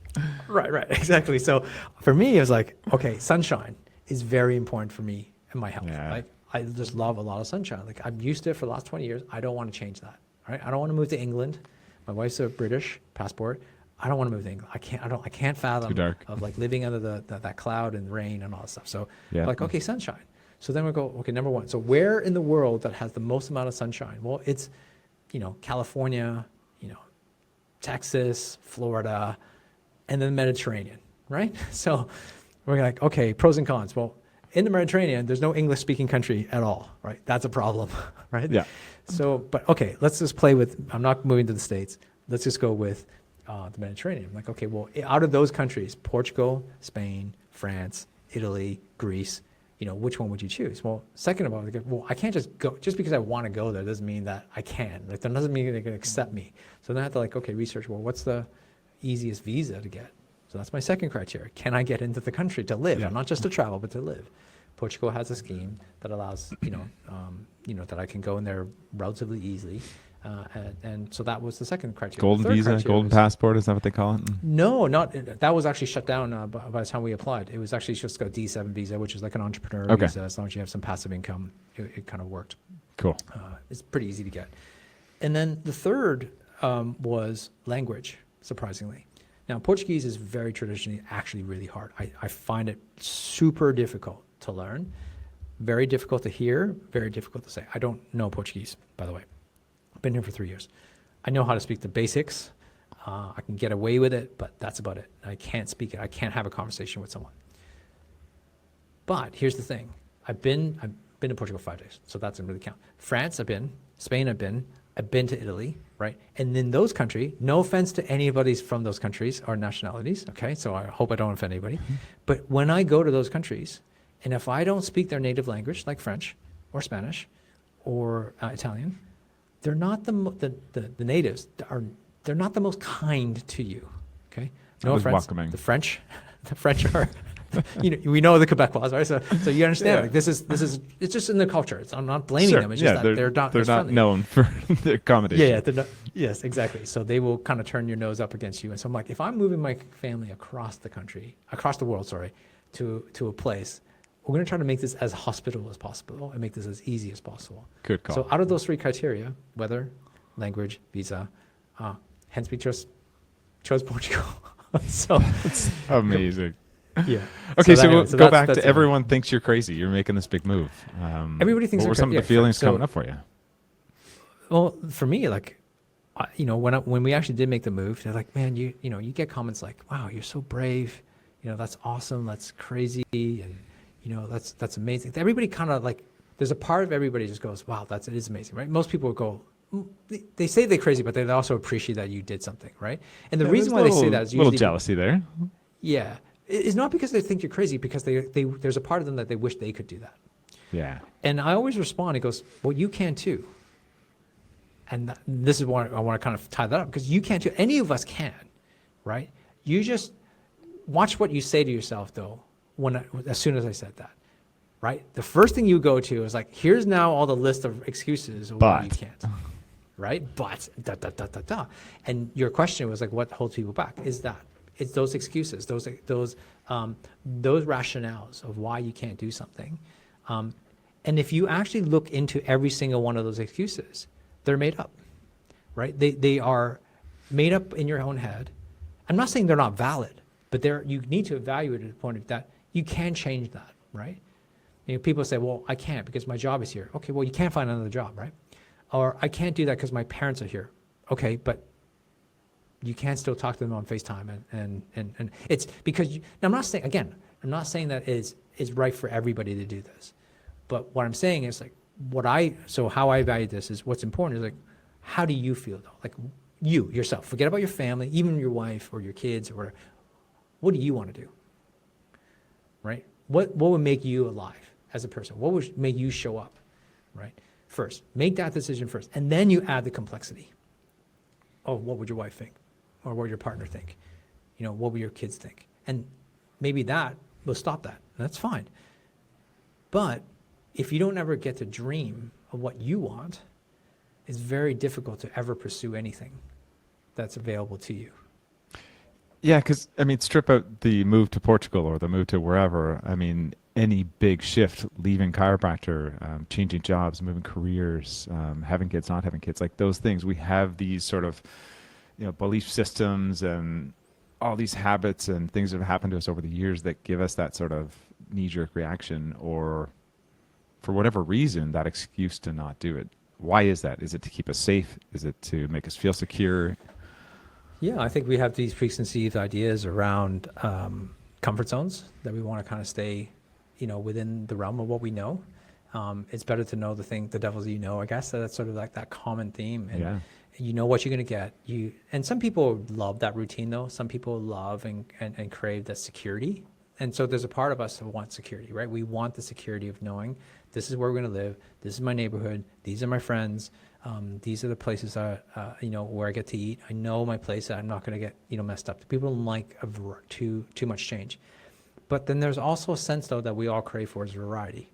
Right, exactly. So for me, it was like, okay, sunshine is very important for me and my health. Yeah. Like, I just love a lot of sunshine. Like, I'm used to it for the last 20 years. I don't want to change that, right? I don't want to move to England. My wife's a British passport. I don't want to move to England. I can't fathom of like living under that cloud and rain and all that stuff. So like, okay, sunshine. So then we go, okay, number one. So where in the world that has the most amount of sunshine? Well, it's, California, Texas, Florida, and then the Mediterranean, right? So we're like, okay, pros and cons. Well, in the Mediterranean, there's no English-speaking country at all, right? That's a problem, right? Yeah. So, but okay, let's just play with, I'm not moving to the States. Let's just go with the Mediterranean. I'm like, okay, well, out of those countries, Portugal, Spain, France, Italy, Greece, which one would you choose? Well, second of all, well, I can't just go, just because I want to go there doesn't mean that I can. Like, that doesn't mean they're going to accept me. So then I have to like, okay, research, well, what's the easiest visa to get? So that's my second criteria. Can I get into the country to live? Yeah. Not just to travel, but to live. Portugal has a scheme that allows, that I can go in there relatively easily. And so that was the second criteria. Golden visa, golden passport, is that what they call it? No, that was actually shut down by the time we applied. It was actually just a D7 visa, which is like an entrepreneur visa. As long as you have some passive income, it kind of worked. Cool. It's pretty easy to get. And then the third was language, surprisingly. Now, Portuguese is very traditionally actually really hard. I find it super difficult to learn, very difficult to hear, very difficult to say. I don't know Portuguese, by the way. Been here for 3 years. I know how to speak the basics. I can get away with it, but that's about it. I can't speak it. I can't have a conversation with someone. But here's the thing. I've been to Portugal 5 days, so that doesn't really count. France, I've been. Spain, I've been to Italy, right? And in those countries, no offense to anybody from those countries or nationalities, okay? So I hope I don't offend anybody. But when I go to those countries, and if I don't speak their native language, like French or Spanish or Italian, they're not the natives they're not the most kind to you. Okay, no offense. Welcoming. The French are, we know the Quebecois, right? So you understand. Like this is it's just in the culture. I'm not blaming them. It's just that they're not known for their accommodation. Yeah. Yes, exactly. So they will kind of turn your nose up against you. And so I'm like, if I'm moving my family across the world, to a place, we're going to try to make this as hospitable as possible and make this as easy as possible. Good call. So out of those three criteria, weather, language, visa, hence we chose Portugal. So it's amazing. Yeah. Okay, so go back to everyone thinks you're crazy. You're making this big move. Everybody thinks. What were some of the feelings coming up for you? Well, for me, like, when we actually did make the move, they're like, man, you get comments like, wow, you're so brave. That's awesome. That's crazy. And that's amazing. Everybody kind of like, there's a part of everybody just goes, wow, it is amazing, right? Most people go, they say they're crazy, but they also appreciate that you did something, right? And the reason why they say that is usually a little jealousy there. Yeah, it's not because they think you're crazy, because there's a part of them that they wish they could do that. Yeah. And I always respond. He goes, well, you can too. And this is what I want to kind of tie that up, because you can't do, any of us can, right? You just watch what you say to yourself though, as soon as I said that, right? The first thing you go to is like, here's now all the list of excuses of why you can't, right? But, And your question was like, what holds people back? It's those excuses, those rationales of why you can't do something. And if you actually look into every single one of those excuses, they're made up, right? They are made up in your own head. I'm not saying they're not valid, but you need to evaluate it at the point of that you can change that, right? You know, people say, well, I can't because my job is here. Okay, well, you can't find another job, right? Or I can't do that because my parents are here. Okay, but you can still talk to them on FaceTime, and it's because now I'm not saying that it's right for everybody to do this, but what I'm saying is like how I value this is what's important is like, how do you feel though? Like you yourself, forget about your family, even your wife or your kids or whatever. What do you want to do? Right? What would make you alive as a person? What would make you show up? Right? First, make that decision first, and then you add the complexity. Oh, what would your wife think? Or what would your partner think? You know, what would your kids think? And maybe that will stop that. That's fine. But if you don't ever get to dream of what you want, it's very difficult to ever pursue anything that's available to you. Yeah, because, I mean, strip out the move to Portugal or the move to wherever. I mean, any big shift, leaving chiropractor, changing jobs, moving careers, having kids, not having kids, like those things. We have these sort of, you know, belief systems and all these habits and things that have happened to us over the years that give us that sort of knee-jerk reaction, or for whatever reason, that excuse to not do it. Why is that? Is it to keep us safe? Is it to make us feel secure? Yeah, I think we have these preconceived ideas around comfort zones that we want to kind of stay, you know, within the realm of what we know. It's better to know the devils you know, I guess. That's sort of like that common theme. And Yeah. you know what you're going to get. And some people love that routine though. Some people love and crave that security. And so there's a part of us that wants security, right? We want the security of knowing this is where we're going to live. This is my neighborhood. These are my friends. These are the places you know, where I get to eat. I know my place. I'm not going to get, you know, messed up. People don't like too much change. But then there's also a sense though that we all crave for is variety,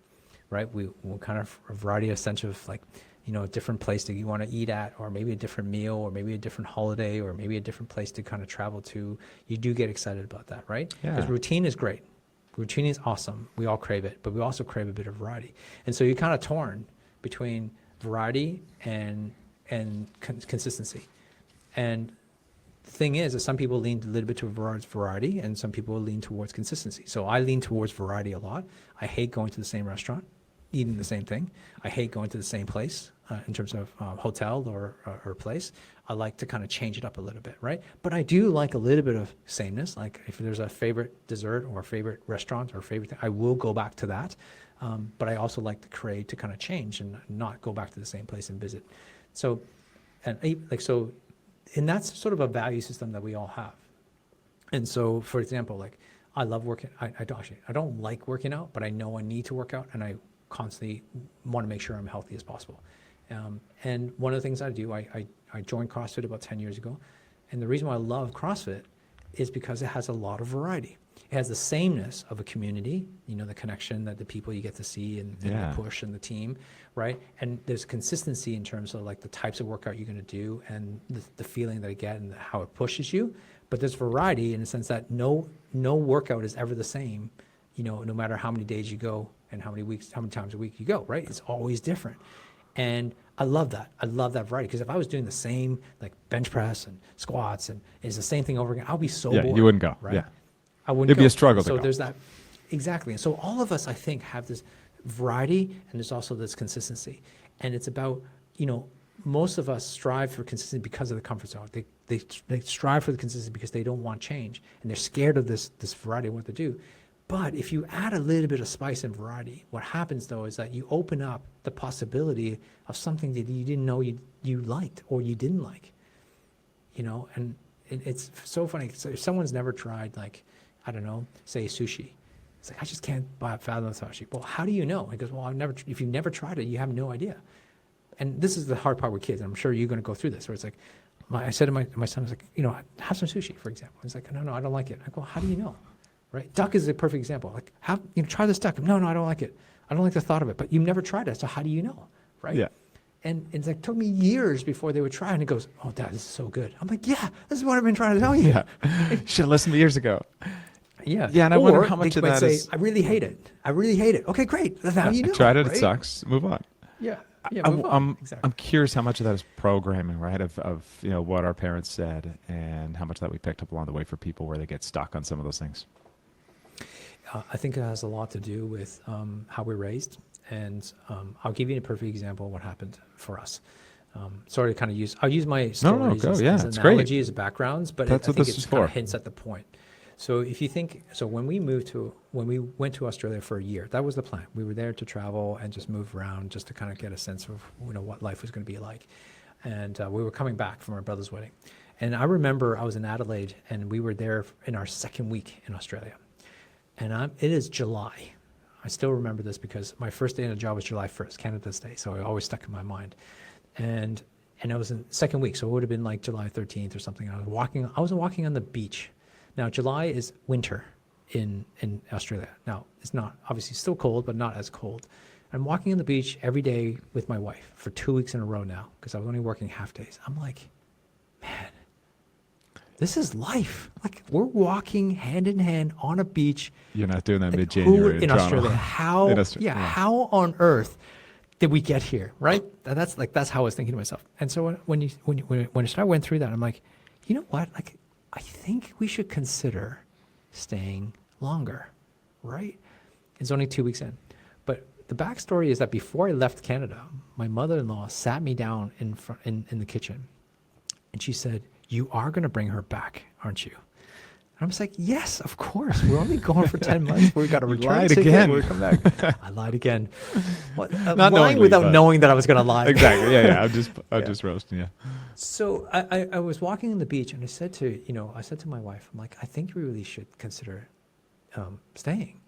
right? We kind of a variety, a sense of like, you know, a different place that you want to eat at, or maybe a different meal, or maybe a different holiday, or maybe a different place to kind of travel to. You do get excited about that, right? Yeah. Because routine is great. Routine is awesome. We all crave it, but we also crave a bit of variety. And so you're kind of torn between variety and consistency. And the thing is that some people lean a little bit towards variety, and some people lean towards consistency. So I lean towards variety a lot. I hate going to the same restaurant, eating the same thing. I hate going to the same place in terms of hotel or place. I like to kind of change it up a little bit, right? But I do like a little bit of sameness. Like if there's a favorite dessert or a favorite restaurant or favorite thing, I will go back to that. But I also like the crave to kind of change and not go back to the same place and visit. So, and that's sort of a value system that we all have. And so, for example, like I love working. I don't like working out, but I know I need to work out, and I constantly want to make sure I'm healthy as possible. And one of the things I do, I joined CrossFit about 10 years ago. And the reason why I love CrossFit is because it has a lot of variety. It has the sameness of a community, you know, the connection that the people you get to see and the push and the team, right? And there's consistency in terms of like the types of workout you're going to do and the feeling that I get and how it pushes you. But there's variety in the sense that no workout is ever the same, you know, no matter how many days you go and how many times a week you go, right? It's always different. And I love that. I love that variety, because if I was doing the same like bench press and squats and it's the same thing over again, I'll be so bored. You wouldn't go. Right? Yeah. I wouldn't It'd go. be a struggle to So go. there's that. Exactly. And so all of us, I think, have this variety, and there's also this consistency. And it's about, you know, most of us strive for consistency because of the comfort zone. They strive for the consistency because they don't want change, and they're scared of this variety of what to do. But if you add a little bit of spice and variety, what happens though is that you open up the possibility of something that you didn't know you liked or you didn't like, you know. And it's so funny. So if someone's never tried, like, I don't know, say sushi, it's like, I just can't fathom sushi. Well, how do you know? He goes, well, if you've never tried it, you have no idea. and this is the hard part with kids, and I'm sure you're going to go through this, where it's like, I said to my son, I was like, have some sushi, for example. He's like, no, I don't like it. I go, how do you know? Right? Duck is a perfect example. Like, try this duck. No, I don't like it. I don't like the thought of it, but you've never tried it, so how do you know? Right? Yeah. And it's like, took me years before they would try, and it goes, oh, Dad, this is so good. I'm like, yeah, this is what I've been trying to tell you. Yeah. Should have listened years ago. Yeah. Yeah, and I wonder how much they of might that say, is. I really hate it. Okay, great. That's how you know. I tried it. Right? It sucks. Move on. Yeah. Move on. Exactly. I'm curious how much of that is programming, right? Of what our parents said, and how much that we picked up along the way for people where they get stuck on some of those things. I think it has a lot to do with how we're raised, and I'll give you a perfect example of what happened for us. Sorry to kind of I'll use my stories go. as It's analogy, great. as backgrounds, but That's I what think this it's is kind of for. hints at the point. So if you think, when we went to Australia for a year, that was the plan. We were there to travel and just move around, just to kind of get a sense of what life was going to be like. And we were coming back from our brother's wedding. And I remember I was in Adelaide, and we were there in our second week in Australia. And it is July. I still remember this because my first day in the job was July 1st, Canada's Day. So it always stuck in my mind. And I was in second week, so it would have been like July 13th or something. I was walking on the beach. Now, July is winter in Australia. Now, it's not, obviously still cold, but not as cold. I'm walking on the beach every day with my wife for 2 weeks in a row now, because I was only working half days. I'm like, man, this is life. Like, we're walking hand in hand on a beach. You're not doing that Like, mid-January in Toronto. Australia. How on earth did we get here, right? That's how I was thinking to myself. And so when I went through that, I'm like, you know what? Like, I think we should consider staying longer, right? It's only 2 weeks in. But the backstory is that before I left Canada, my mother-in-law sat me down in the kitchen, and she said, "You are going to bring her back, aren't you?" And I was like, "Yes, of course. We're only going for 10 months. We've got a return lied ticket. again. We'll come back." I lied again. Not lying knowingly, without but- knowing that I was going to lie. Exactly. Yeah. I'm just roasting you. So I was walking on the beach, and I said to my wife, I'm like, I think we really should consider staying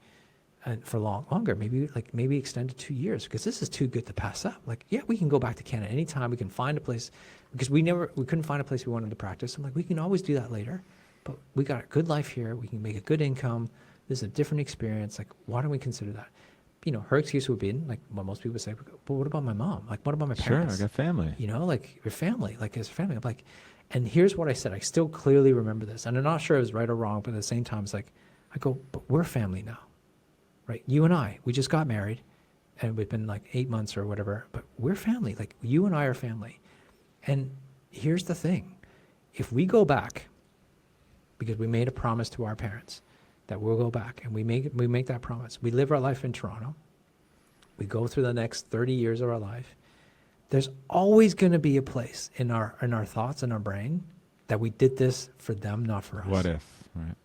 and for longer, maybe extend to 2 years, because this is too good to pass up. Like, yeah, we can go back to Canada anytime. We can find a place, because we couldn't find a place we wanted to practice. I'm like, we can always do that later, but we got a good life here. We can make a good income. This is a different experience. Like, why don't we consider that? Her excuse would be, like what most people say, but what about my mom? Like, what about my parents? Sure, I got family. Like your family, like as a family. I'm like, and here's what I said. I still clearly remember this. And I'm not sure it was right or wrong, but at the same time, it's like, I go, but we're family now, right? You and I, we just got married, and we've been like 8 months or whatever, but we're family. Like, you and I are family. And here's the thing. If we go back, because we made a promise to our parents, that we'll go back, and we make that promise. We live our life in Toronto. We go through the next 30 years of our life. There's always going to be a place in our thoughts and our brain that we did this for them, not for us. What if? Right.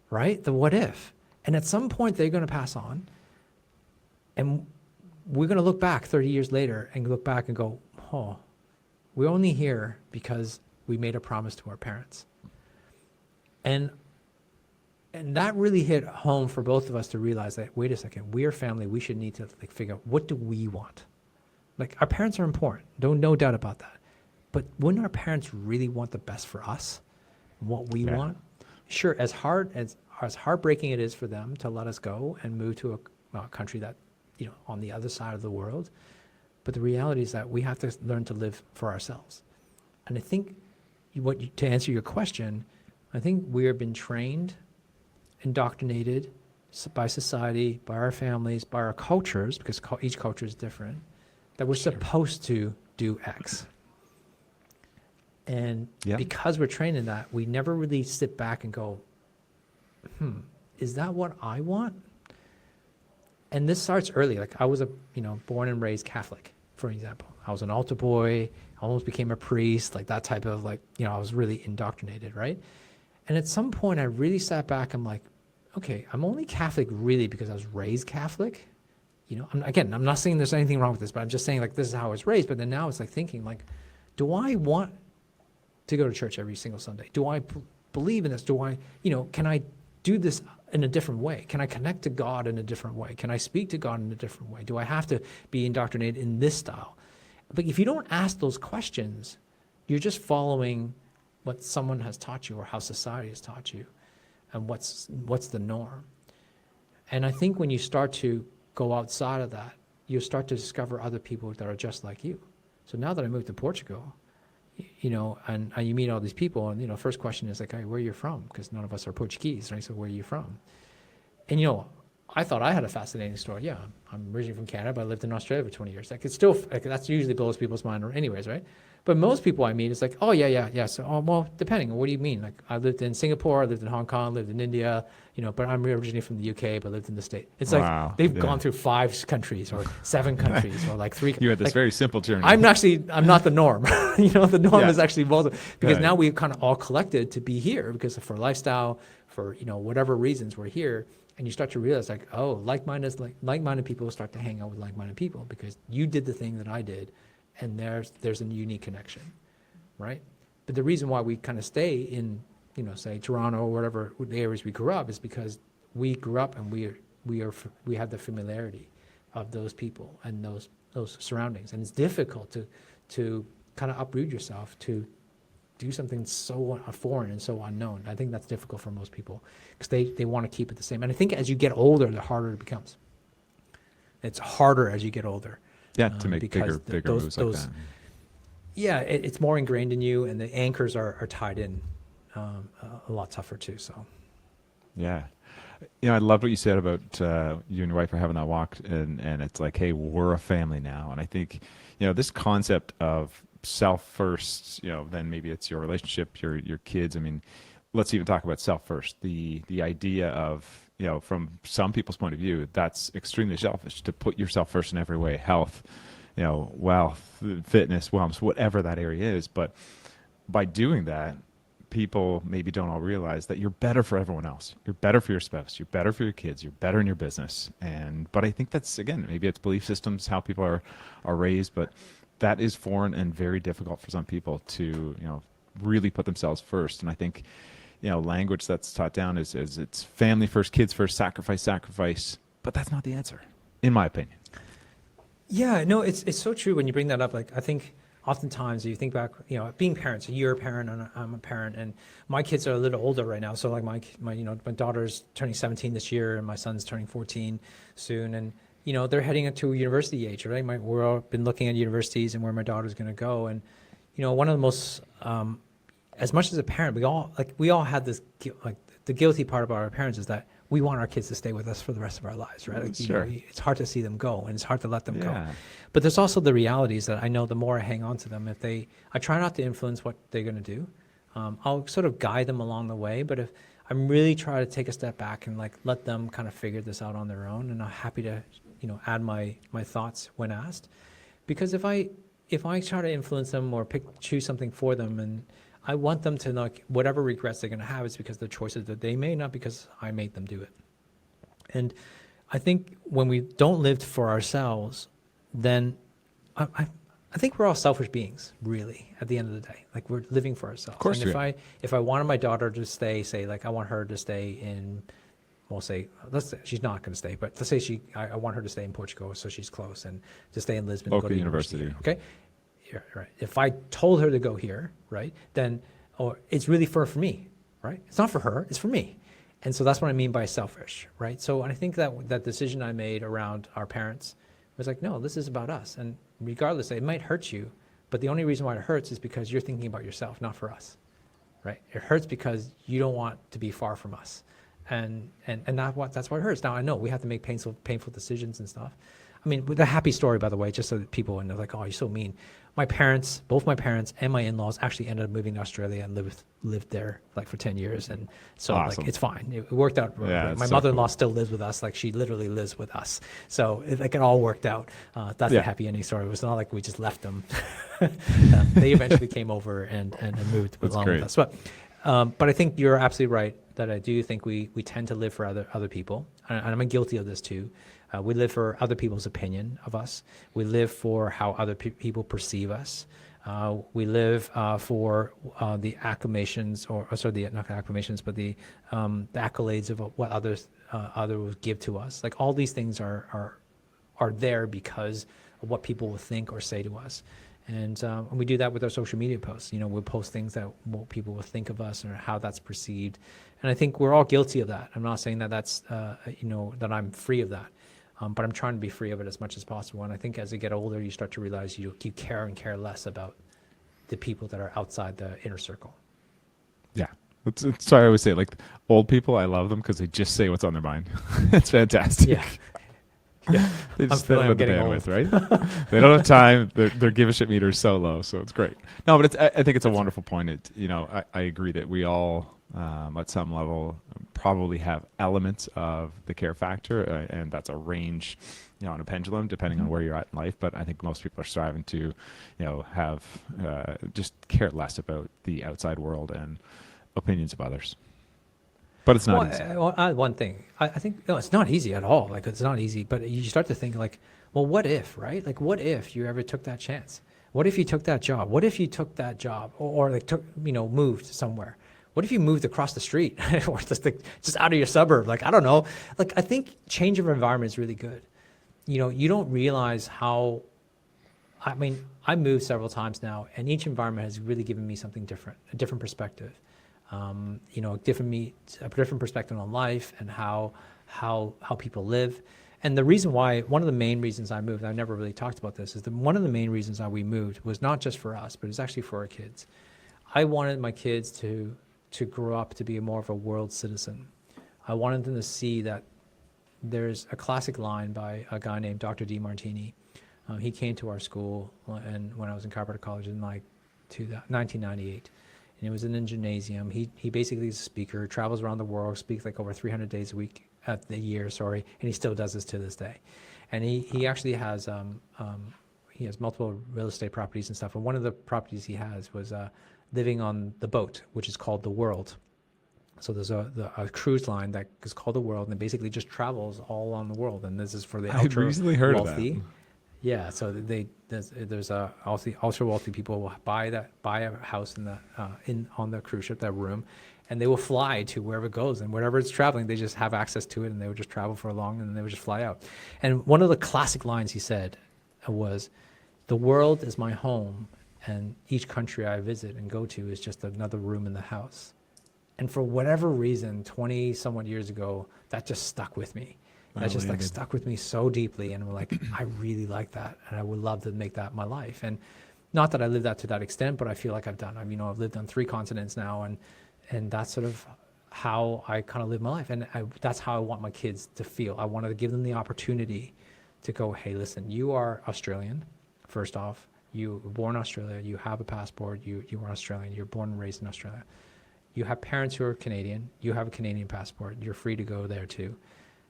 Right? The what if. And at some point, they're going to pass on, and we're going to look back 30 years later and look back and go, oh, we're only here because we made a promise to our parents. And that really hit home for both of us to realize that, wait a second, we are family. We should need to figure out, what do we want? Like, our parents are important. No doubt about that. But wouldn't our parents really want the best for us? What we want? Sure, as heartbreaking it is for them to let us go and move to a country that, on the other side of the world. But the reality is that we have to learn to live for ourselves. And I think to answer your question, I think we have been trained, indoctrinated by society, by our families, by our cultures, because each culture is different, that we're supposed to do X. And because we're trained in that, we never really sit back and go, is that what I want? And this starts early. Like, I was born and raised Catholic, for example. I was an altar boy, almost became a priest, like that type of I was really indoctrinated, right? And at some point, I really sat back. I'm like, okay, I'm only Catholic really because I was raised Catholic. I'm not saying there's anything wrong with this, but I'm just saying, like, this is how I was raised. But then now it's like thinking, like, do I want to go to church every single Sunday? Do I believe in this? Do I, can I do this in a different way? Can I connect to God in a different way? Can I speak to God in a different way? Do I have to be indoctrinated in this style? But if you don't ask those questions, you're just following what someone has taught you or how society has taught you and what's the norm. And I think when you start to go outside of that, you start to discover other people that are just like you. So now that I moved to Portugal, you know, and you meet all these people, and, you know, first question is like, hey, where are you from? Because none of us are Portuguese, right? So where are you from? And, you know, I thought I had a fascinating story. Yeah, I'm originally from Canada, but I lived in Australia for 20 years. Like, it's still, like, that's usually blows people's mind anyways, right? But most people I meet, it's like, oh, yeah. So, oh, well, depending on what do you mean? Like, I lived in Singapore, I lived in Hong Kong, lived in India, you know, but I'm originally from the UK, but lived in the States. It's Wow, like they've yeah. gone through 5 countries or 7 countries or like 3. You had this like, very simple journey. I'm not the norm. You know, the norm Yeah. is actually most, because Yeah. now we've kind of all collected to be here because for lifestyle, for, you know, whatever reasons we're here. And you start to realize like, oh, like-minded people start to hang out with like-minded people because you did the thing that I did, and there's a unique connection, right? But the reason why we kind of stay in, you know, say Toronto or whatever the areas we grew up is because we grew up and we have the familiarity of those people and those surroundings, and it's difficult to kind of uproot yourself to do something so foreign and so unknown. I think that's difficult for most people because they want to keep it the same. And I think as you get older, the harder it becomes. It's harder as you get older. Yeah, to make because bigger moves like that. Yeah, it's more ingrained in you, and the anchors are tied in a lot tougher too. So, Yeah. You know, I loved what you said about you and your wife are having that walk, and it's like, hey, we're a family now. And I think, you know, this concept of self first, you know, then maybe it's your relationship, your kids. I mean, let's even talk about self first. The idea of, you know, from some people's point of view, that's extremely selfish to put yourself first in every way, health, you know, wealth, fitness, wellness, whatever that area is. But by doing that, people maybe don't all realize that you're better for everyone else. You're better for your spouse. You're better for your kids. You're better in your business. But I think that's, again, maybe it's belief systems, how people are raised, but that is foreign and very difficult for some people to, you know, really put themselves first. And I think, you know, language that's taught down is it's family first, kids first, sacrifice, but that's not the answer, in my opinion. yeah, no, it's so true when you bring that up. Like, I think oftentimes you think back, you know, being parents, you're a parent and I'm a parent, and my kids are a little older right now. So like my you know, my daughter's turning 17 this year, and my son's turning 14 soon, and you know, they're heading into university age, right? We're all been looking at universities and where my daughter's going to go, and you know, one of the most as much as a parent, we all had this, like, the guilty part about our parents is that we want our kids to stay with us for the rest of our lives, right? Like, Sure. you know, it's hard to see them go, and it's hard to let them go. Yeah. But there's also the realities that I know the more I hang on to them, I try not to influence what they're going to do. I'll sort of guide them along the way, but if I'm really trying to take a step back and like let them kind of figure this out on their own, and I'm happy to, you know, add my thoughts when asked, because if I try to influence them or choose something for them, and I want them to, like, whatever regrets they're going to have is because of the choices that they made, not because I made them do it. And I think when we don't live for ourselves, then I think we're all selfish beings, really, at the end of the day. Like, we're living for ourselves. Of course and we are. if I wanted my daughter to stay, say, like, I want her to stay in, we'll say, let's say she's not going to stay, but let's say I want her to stay in Portugal so she's close, and to stay in Lisbon, Local go to university. Okay? Yeah, right. If I told her to go here, right, then it's really for me, right? It's not for her, it's for me. And so that's what I mean by selfish, right? So I think that decision I made around our parents was like, no, this is about us. And regardless, it might hurt you, but the only reason why it hurts is because you're thinking about yourself, not for us, right? It hurts because you don't want to be far from us. And that's why it hurts. Now, I know we have to make painful decisions and stuff. I mean, with a happy story, by the way, just so that people, and they're like, oh, you're so mean. Both my parents and my in-laws actually ended up moving to Australia and lived there like for 10 years. And so Awesome. like, it's fine. It worked out. Yeah, My it's so mother-in-law cool. still lives with us. Like, she literally lives with us. So it all worked out. That's Yeah. the happy ending story. It was not like we just left them. They eventually came over and moved That's along great. with us. But I think you're absolutely right that I do think we tend to live for other people. And I'm guilty of this too. We live for other people's opinion of us. We live for how other people perceive us. We live for the acclamations, not acclamations, but the accolades of what others will give to us. Like, all these things are there because what people will think or say to us. And we do that with our social media posts. We'll post things that what people will think of us or how that's perceived. And I think we're all guilty of that. I'm not saying that that's, that I'm free of that. But I'm trying to be free of it as much as possible. And I think as you get older, you start to realize you care and care less about the people that are outside the inner circle. Yeah. It's why I always say, like, old people, I love them because they just say what's on their mind. It's fantastic. Yeah. Yeah. They just I'm spend the getting bandwidth, right? They don't have time. Their give a shit meter is so low, so it's great. No, but I think it's a wonderful point. I agree that we all, at some level, probably have elements of the care factor, and that's a range, on a pendulum, depending on where you're at in life. But I think most people are striving to, have just care less about the outside world and opinions of others. But it's not easy. One thing, I think, no, it's not easy at all. Like, it's not easy, but you start to think like, well, what if, right? Like, what if you ever took that chance? What if you took that job? What if you took that job or like moved somewhere? What if you moved across the street or just out of your suburb? Like, I don't know. Like, I think change of environment is really good. You don't realize how, I moved several times now, and each environment has really given me something different, a different perspective. A different perspective on life and how people live. And the reason why, one of the main reasons I moved, I never really talked about this, is that one of the main reasons why we moved was not just for us, but it's actually for our kids. I wanted my kids to grow up to be more of a world citizen. I wanted them to see that there's a classic line by a guy named Dr. DeMartini. He came to our school and when I was in chiropractic college in 1998. And it was in a gymnasium. He basically is a speaker, travels around the world, speaks like over 300 days a week, the year, and he still does this to this day. And he actually has multiple real estate properties and stuff. And one of the properties he has was living on the boat, which is called the World. So there's a cruise line that is called the World, and it basically just travels all around the world. And this is for the ultra recently heard wealthy. of that. Yeah, so there's ultra wealthy people will buy a house on the cruise ship, that room, and they will fly to wherever it goes, and wherever it's traveling, they just have access to it, and they would just travel for long, and they would just fly out. And one of the classic lines he said was, "The world is my home, and each country I visit and go to is just another room in the house." And for whatever reason, 20 somewhat years ago, that just stuck with me. That just stuck with me so deeply, and I'm like, I really like that, and I would love to make that my life. And not that I live that to that extent, but I feel like I've done. I've lived on 3 continents now, and that's sort of how I kind of live my life, and that's how I want my kids to feel. I wanted to give them the opportunity to go, hey, listen, you are Australian. First off, you were born in Australia. You have a passport. You are Australian. You're born and raised in Australia. You have parents who are Canadian. You have a Canadian passport. You're free to go there too.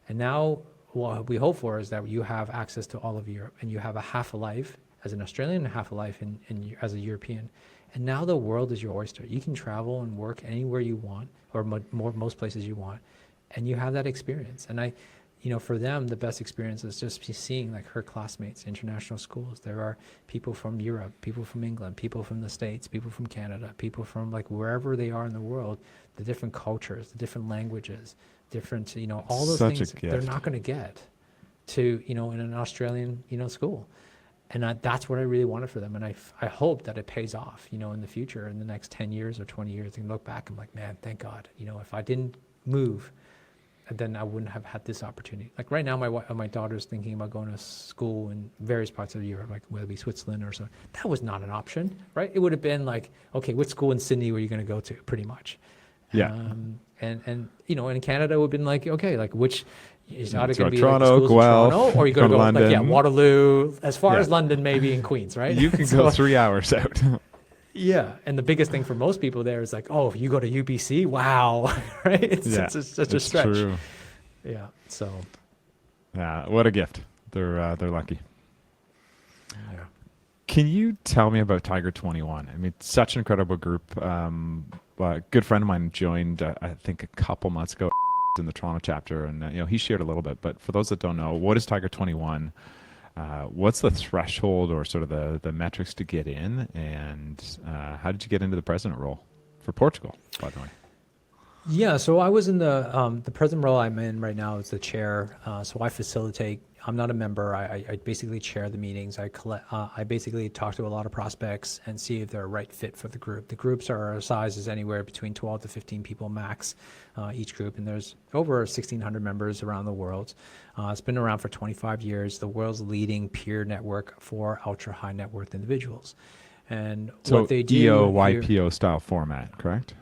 And now what we hope for is that you have access to all of Europe, and you have a half a life as an Australian and half a life as a European. And now the world is your oyster. You can travel and work anywhere you want, or most places you want, and you have that experience. And for them, the best experience is just seeing like her classmates, international schools. There are people from Europe, people from England, people from the States, people from Canada, people from like wherever they are in the world, the different cultures, the different languages, different, all those things they're not going to get to, in an Australian, school. And that's what I really wanted for them. And I hope that it pays off, in the future, in the next 10 years or 20 years, and look back, I'm like, man, thank God, if I didn't move, then I wouldn't have had this opportunity. Like right now, my daughter's thinking about going to school in various parts of Europe, like whether it be Switzerland or so. That was not an option, right? It would have been like, okay, what school in Sydney were you going to go to, pretty much? Yeah. And in Canada, it would have been like, okay, like which is either going to be Toronto, like Guelph, Toronto, or you're going to go London. like Waterloo, as far as London, maybe in Queens, right? You can go 3 hours out. Yeah, and the biggest thing for most people there is like, oh, if you go to UBC, wow, right? It's such a stretch. True. Yeah. So. Yeah, what a gift. They're lucky. Yeah. Can you tell me about Tiger 21? I mean, such an incredible group. A good friend of mine joined, I think, a couple months ago in the Toronto chapter, and he shared a little bit. But for those that don't know, what is Tiger 21? What's the threshold or sort of the metrics to get in, and how did you get into the president role for Portugal, by the way? Yeah, so I was in the present role I'm in right now is the chair. So I facilitate. I'm not a member. I basically chair the meetings. I basically talk to a lot of prospects and see if they're a right fit for the group. The groups are sizes anywhere between 12 to 15 people max, each group, and there's over 1,600 members around the world. It's been around for 25 years. The world's leading peer network for ultra high net worth individuals. And So what they do EO, here- YPO style format, correct?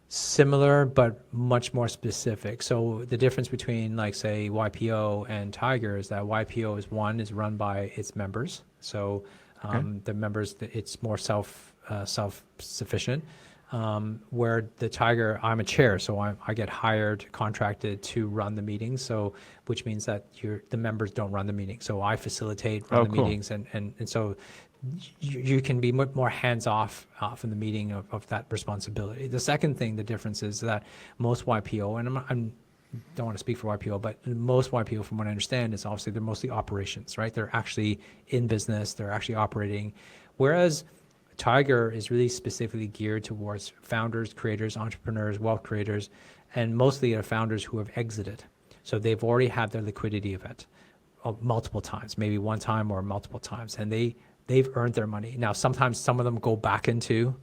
Similar, but much more specific. So the difference between, like, say, YPO and Tiger is that YPO is run by its members. So the members, it's more self-sufficient. Where the Tiger, I'm a chair, so I get hired, contracted to run the meetings. So which means that the members don't run the meeting. So I facilitate, run the cool. meetings, and so you can be much more hands-off in the meeting of that responsibility. The second thing, the difference is that most YPO, and I don't want to speak for YPO, but most YPO, from what I understand, is obviously they're mostly operations, right? They're actually in business, they're actually operating, whereas Tiger is really specifically geared towards founders, creators, entrepreneurs, wealth creators, and mostly are founders who have exited. So they've already had their liquidity event multiple times, maybe one time or multiple times, and they've earned their money. Now, sometimes some of them go back into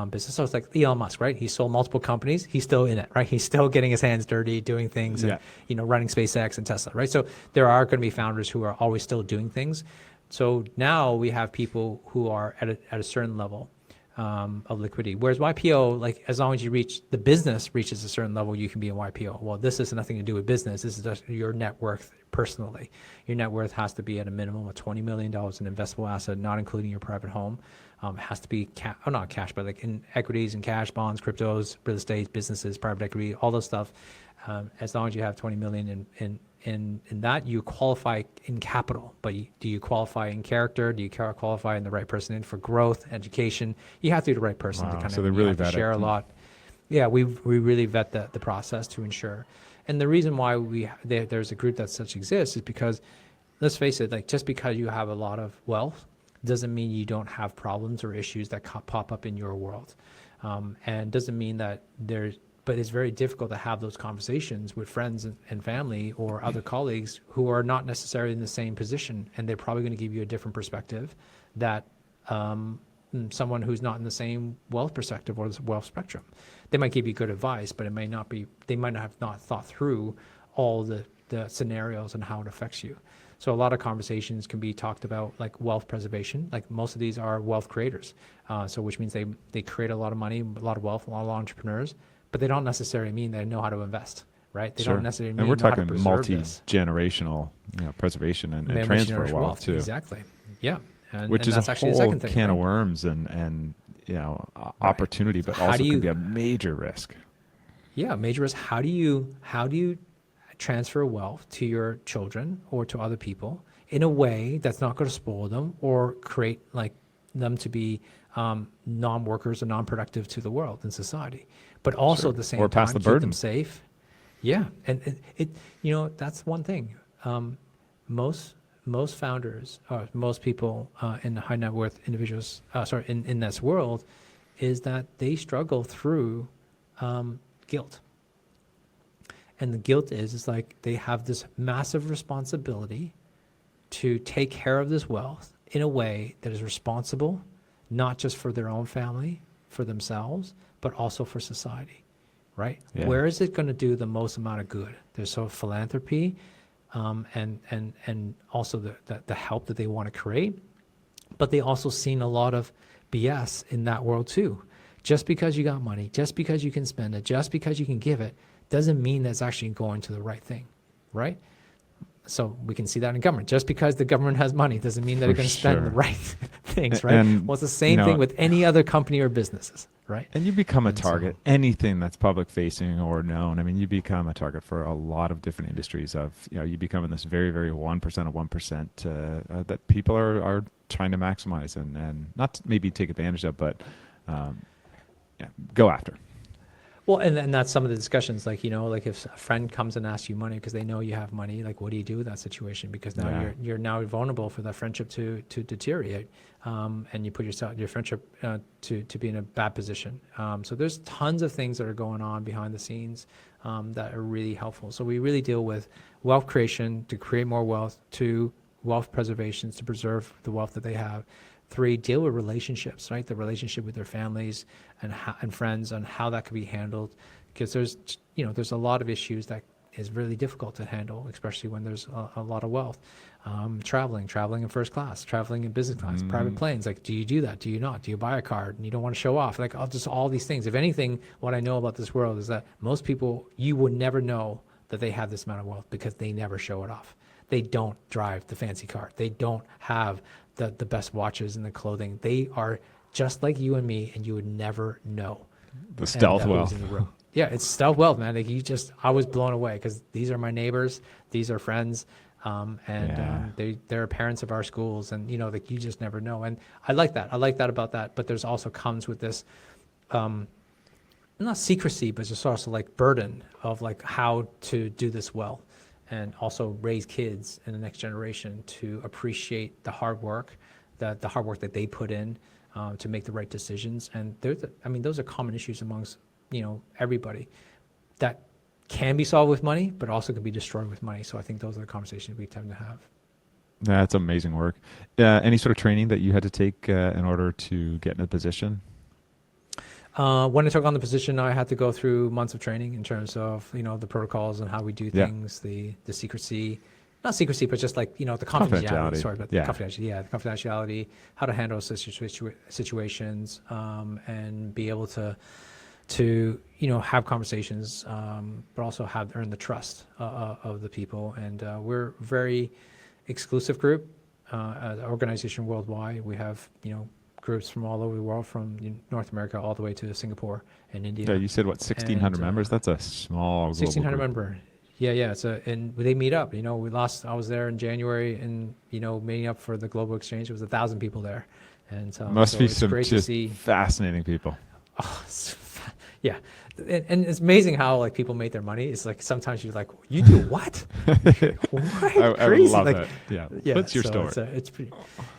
business. So it's like Elon Musk, right? He sold multiple companies. He's still in it, right? He's still getting his hands dirty, doing things, and running SpaceX and Tesla, right? So there are going to be founders who are always still doing things. So now we have people who are at a certain level of liquidity. Whereas YPO, like, as long as the business reaches a certain level, you can be a YPO. Well, this has nothing to do with business. This is just your net worth personally. Your net worth has to be at a minimum of $20 million in investable asset, not including your private home. It has to be not cash, but like in equities and cash, bonds, cryptos, real estate, businesses, private equity, all those stuff. As long as you have 20 million in that, you qualify in capital. But do you qualify in character? Do you qualify in the right person in for growth, education? You have to be the right person to kind so of they really have to vet share it. a lot. Yeah, we really vet the process to ensure. And the reason why there's a group that such exists is because, let's face it, like, just because you have a lot of wealth doesn't mean you don't have problems or issues that pop up in your world, and doesn't mean that but it's very difficult to have those conversations with friends and family or other colleagues who are not necessarily in the same position, and they're probably going to give you a different perspective that someone who's not in the same wealth perspective or wealth spectrum. They might give you good advice, but they might not have thought through all the scenarios and how it affects you. So a lot of conversations can be talked about, like wealth preservation. Like, most of these are wealth creators. So which means they create a lot of money, a lot of wealth, a lot of entrepreneurs, but they don't necessarily mean they know how to invest, right? They don't necessarily mean and we're know how to talking preserve this. multi-generational preservation and transfer of wealth too. Exactly. Yeah. Which and is that's a actually the whole second thing, can of right? worms and opportunity, but How also do can you- be a major risk. Yeah, major risk. How do you transfer wealth to your children or to other people in a way that's not going to spoil them or create like them to be non-workers or non-productive to the world and society, but also at the same Or pass time the keep them burden. safe. Yeah, and it that's one thing. Most founders, most people in the high net worth individuals, in this world, is that they struggle through guilt. And the guilt is like they have this massive responsibility to take care of this wealth in a way that is responsible, not just for their own family, for themselves, but also for society, right? Yeah. Where is it going to do the most amount of good? There's sort of philanthropy, and also the help that they want to create, but they also seen a lot of BS in that world too. Just because you got money, just because you can spend it, just because you can give it, doesn't mean that's actually going to the right thing, right? So we can see that in government. Just because the government has money doesn't mean that they're going to spend the right things, right? And, well, it's the same thing with any other company or businesses, right? And you become a target. Anything that's public facing or known, I mean, you become a target for a lot of different industries. You become in this very, very 1% of 1% that people are trying to maximize and not maybe take advantage of, but go after. Well, and that's some of the discussions, like, like if a friend comes and asks you money because they know you have money, like, what do you do with that situation? Because now Yeah. you're now vulnerable for that friendship to deteriorate, and you put your friendship to be in a bad position. So there's tons of things that are going on behind the scenes that are really helpful. So we really deal with wealth creation to create more wealth, to wealth preservations to preserve the wealth that they have. 3, deal with relationships, right? The relationship with their families and friends, and how that could be handled, because there's a lot of issues that is really difficult to handle, especially when there's a lot of wealth. Traveling in first class, traveling in business class, private planes. Like, do you do that? Do you not? Do you buy a car and you don't want to show off? Like, just all these things. If anything, what I know about this world is that most people, you would never know that they have this amount of wealth because they never show it off. They don't drive the fancy car. They don't have the best watches and the clothing. They are just like you and me, and you would never know. The stealth wealth. In the room. Yeah, it's stealth wealth, man. Like, I was blown away because these are my neighbors, these are friends, they're parents of our schools, and like, you just never know. And I like that. I like that about that. But there's also comes with this, not secrecy, but just also like burden of like how to do this well. And also raise kids in the next generation to appreciate the hard work, that they put in to make the right decisions. And those are common issues amongst everybody that can be solved with money, but also can be destroyed with money. So I think those are the conversations we tend to have. That's amazing work. Any sort of training that you had to take in order to get in a position? When I took on the position, I had to go through months of training in terms of, the protocols and how we do things, the secrecy, not secrecy, but just like, the confidentiality. Sorry about the confidentiality. Yeah, the confidentiality, how to handle situations, and be able to have conversations, but also earn the trust of the people. And we're a very exclusive group, an organization worldwide. We have, groups from all over the world, from North America all the way to Singapore and India. Yeah, you said 1,600 members? That's a small 1,600 member. Yeah. And they meet up. I was there in January, and meeting up for the global exchange. It was 1,000 people there, and must be some great just to see. Fascinating people. Oh, yeah, and it's amazing how like people make their money. It's like sometimes you're like, you do what? What? I Crazy. love Like, that. Yeah. What's your story? It's pretty,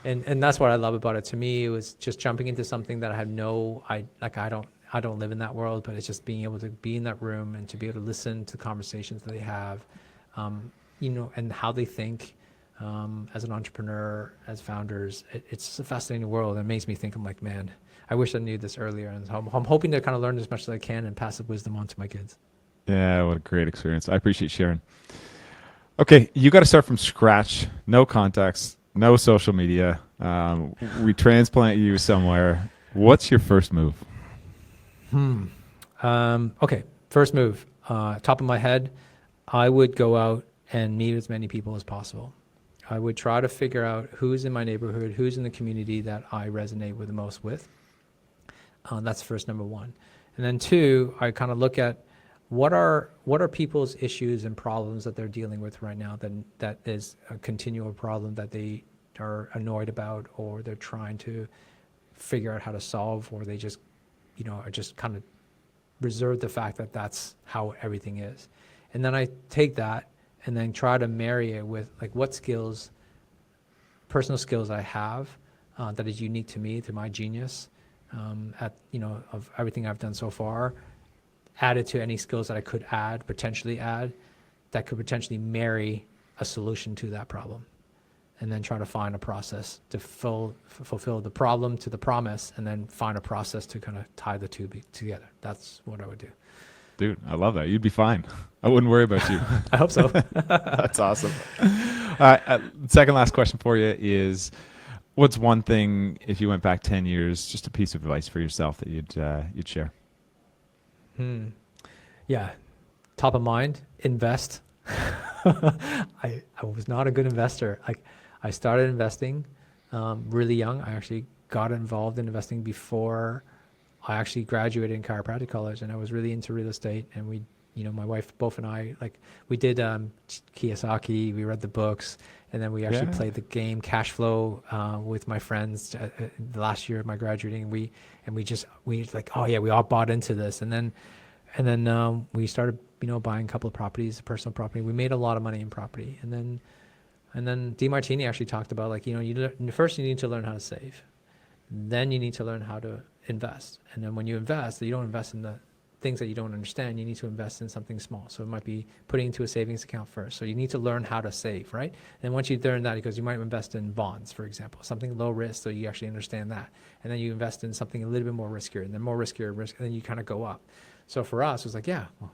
and that's what I love about it. To me, it was just jumping into something that I had I don't live in that world, but it's just being able to be in that room and to be able to listen to conversations that they have, and how they think. As an entrepreneur, as founders, it's just a fascinating world. It makes me think, I'm like, man, I wish I knew this earlier. And I'm hoping to kind of learn as much as I can and pass the wisdom on to my kids. Yeah, what a great experience. I appreciate sharing. Okay, you got to start from scratch. No contacts, no social media. We transplant you somewhere. What's your first move? Okay, first move. Top of my head, I would go out and meet as many people as possible. I would try to figure out who's in my neighborhood, who's in the community that I resonate with the most with. That's first, number one. And then 2, I kind of look at what are people's issues and problems that they're dealing with right now that is a continual problem that they are annoyed about, or they're trying to figure out how to solve, or they just, are just kind of reserve the fact that that's how everything is. And then I take that and then try to marry it with like what skills, personal skills I have that is unique to me, to my genius, of everything I've done so far, added to any skills that I could potentially add, that could potentially marry a solution to that problem. And then try to find a process to fulfill the problem to the promise, and then find a process to kind of tie the two together. That's what I would do. Dude, I love that. You'd be fine. I wouldn't worry about you. I hope so. That's awesome. Second last question for you is, what's one thing, if you went back 10 years, just a piece of advice for yourself that you'd share? Yeah. Top of mind, invest. I was not a good investor. I started investing really young. I actually got involved in investing before I actually graduated in chiropractic college, and I was really into real estate. And we, my wife, both and I, we did Kiyosaki, we read the books, and then we actually played the game Cash Flow with my friends the last year of my graduating. We all bought into this. And And then we started, buying a couple of properties, personal property. We made a lot of money in property. And then DeMartini actually talked about like, first you need to learn how to save. Then you need to learn how to invest. And then when you invest, you don't invest in the things that you don't understand. You need to invest in something small. So it might be putting into a savings account first. So you need to learn how to save, right? And once you learn that, because you might invest in bonds, for example, something low risk, so you actually understand that. And then you invest in something a little bit more riskier, and then more riskier, and then you kind of go up. So for us, it was like,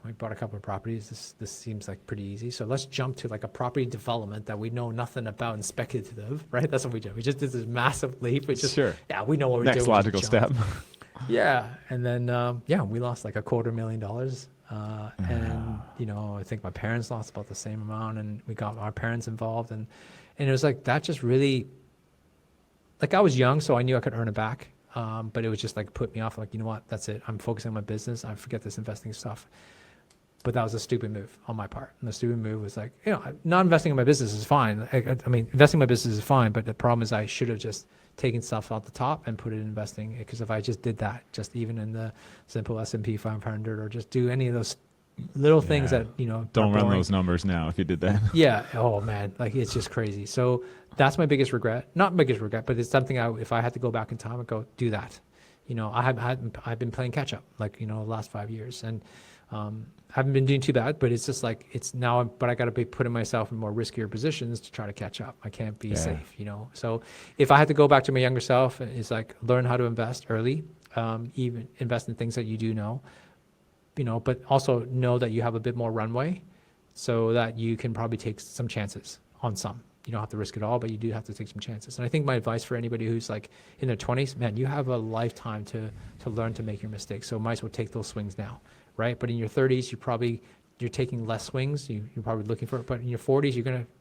we bought a couple of properties. This seems like pretty easy. So let's jump to like a property development that we know nothing about and speculative, right? That's what we did. We just did this massive leap. We just, we know what we're doing. Next logical step. Yeah. And then, we lost like $250,000. And, I think my parents lost about the same amount, and we got our parents involved. And it was like, that just really, like I was young, so I knew I could earn it back. But it was just like put me off, like, you know what, that's it. I'm focusing on my business. I forget this investing stuff. But that was a stupid move on my part. And the stupid move was like, not investing in my business is fine. I mean, investing in my business is fine, but the problem is I should have just taken stuff out the top and put it in investing. Because if I just did that, just even in the simple S&P 500, or just do any of those little things that, don't run those numbers now if you did that. Yeah. Oh man. Like it's just crazy. So that's my biggest regret. Not biggest regret, but it's something if I had to go back in time, I'd go do that. I've been playing catch up, like, the last 5 years, and haven't been doing too bad, but it's just like, it's now, but I got to be putting myself in more riskier positions to try to catch up. I can't be safe, So if I had to go back to my younger self, it's like, learn how to invest early, even invest in things that you do know, but also know that you have a bit more runway so that you can probably take some chances on some. You don't have to risk it all, but you do have to take some chances. And I think my advice for anybody who's like in their 20s, man, you have a lifetime to learn to make your mistakes. So might as well take those swings now, right? But in your 30s, you're taking less swings. You're probably looking for it. But in your 40s,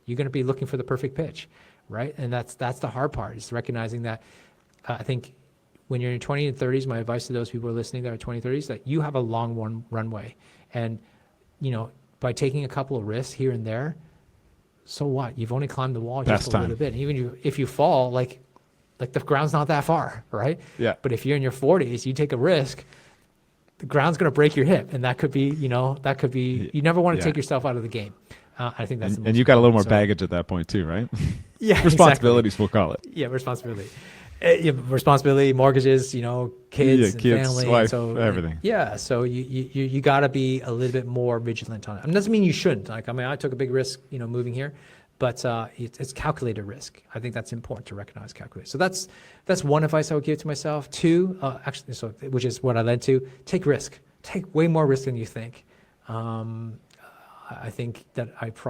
you're gonna be looking for the perfect pitch, right? And that's the hard part, is recognizing that. I think when you're in your 20s and 30s, my advice to those people who are listening that are 20, 30s, that you have a long runway. And, by taking a couple of risks here and there, so what? You've only climbed the wall just a little bit. And even if you fall, like the ground's not that far, right? Yeah. But if you're in your 40s, you take a risk, the ground's going to break your hip. And that could be, you never want to take yourself out of the game. I think that's and you got a little more baggage at that point too, right? Yeah. Responsibilities, we'll call it. Yeah, responsibility. Responsibility, mortgages, kids, and family, wife, so everything. Yeah, so you got to be a little bit more vigilant on it. I mean, it doesn't mean you shouldn't. Like, I mean, I took a big risk, moving here, but it's calculated risk. I think that's important to recognize, calculate. So that's one advice I would give to myself. Two, which is what I led to: take risk. Take way more risk than you think. I think that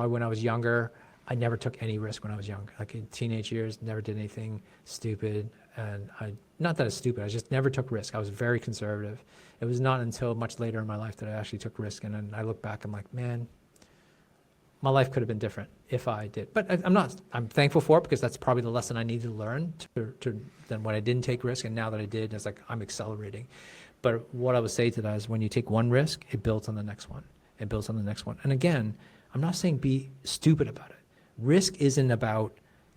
when I was younger, I never took any risk when I was young. Like in teenage years, never did anything stupid. And not that it's stupid, I just never took risk. I was very conservative. It was not until much later in my life that I actually took risk. And then I look back, I'm like, man, my life could have been different if I did. But I'm thankful for it, because that's probably the lesson I needed to learn than when I didn't take risk. And now that I did, it's like, I'm accelerating. But what I would say to that is, when you take one risk, it builds on the next one. It builds on the next one. And again, I'm not saying be stupid about it. Risk isn't about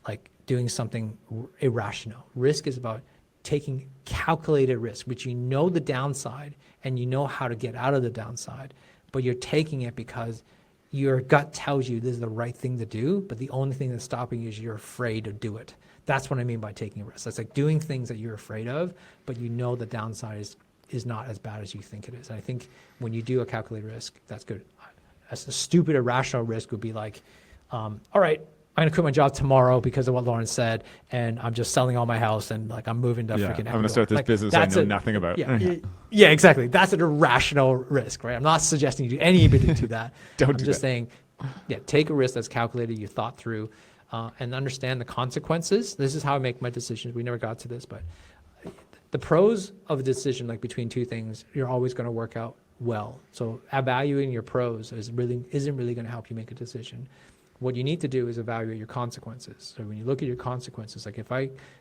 like doing something irrational. Risk is about taking calculated risk, which the downside and how to get out of the downside, but you're taking it because your gut tells you this is the right thing to do, but the only thing that's stopping you is you're afraid to do it. That's what I mean by taking a risk. That's like doing things that you're afraid of, but the downside is not as bad as you think it is. And I think when you do a calculated risk, that's good. As a stupid, irrational risk would be like, all right, I'm going to quit my job tomorrow because of what Laurence said, and I'm just selling all my house, and like I'm moving to freaking Ecuador. I'm going to start this business I know nothing about. Yeah, exactly. That's an irrational risk, right? I'm not suggesting you do anybody do that. I'm just saying, take a risk that's calculated, you thought through, and understand the consequences. This is how I make my decisions. We never got to this, but the pros of a decision, like between two things, you're always going to work out well. So evaluating your pros isn't really going to help you make a decision. What you need to do is evaluate your consequences. So when you look at your consequences, like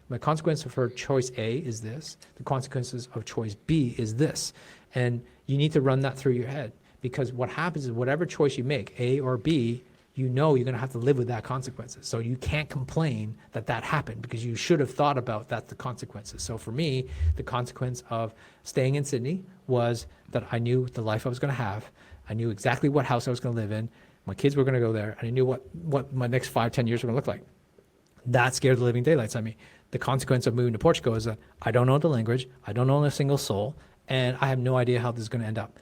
my consequence for choice A is this, the consequences of choice B is this. And you need to run that through your head, because what happens is whatever choice you make, A or B, you know you're going to have to live with that consequences. So you can't complain that that happened, because you should have thought about that, the consequences. So for me, the consequence of staying in Sydney was that I knew the life I was going to have. I knew exactly what house I was going to live in. My kids were going to go there, and I knew what my next 5-10 years were going to look like. That scared the living daylights out of me. The consequence of moving to Portugal is that I don't know the language, I don't know a single soul, and I have no idea how this is going to end up.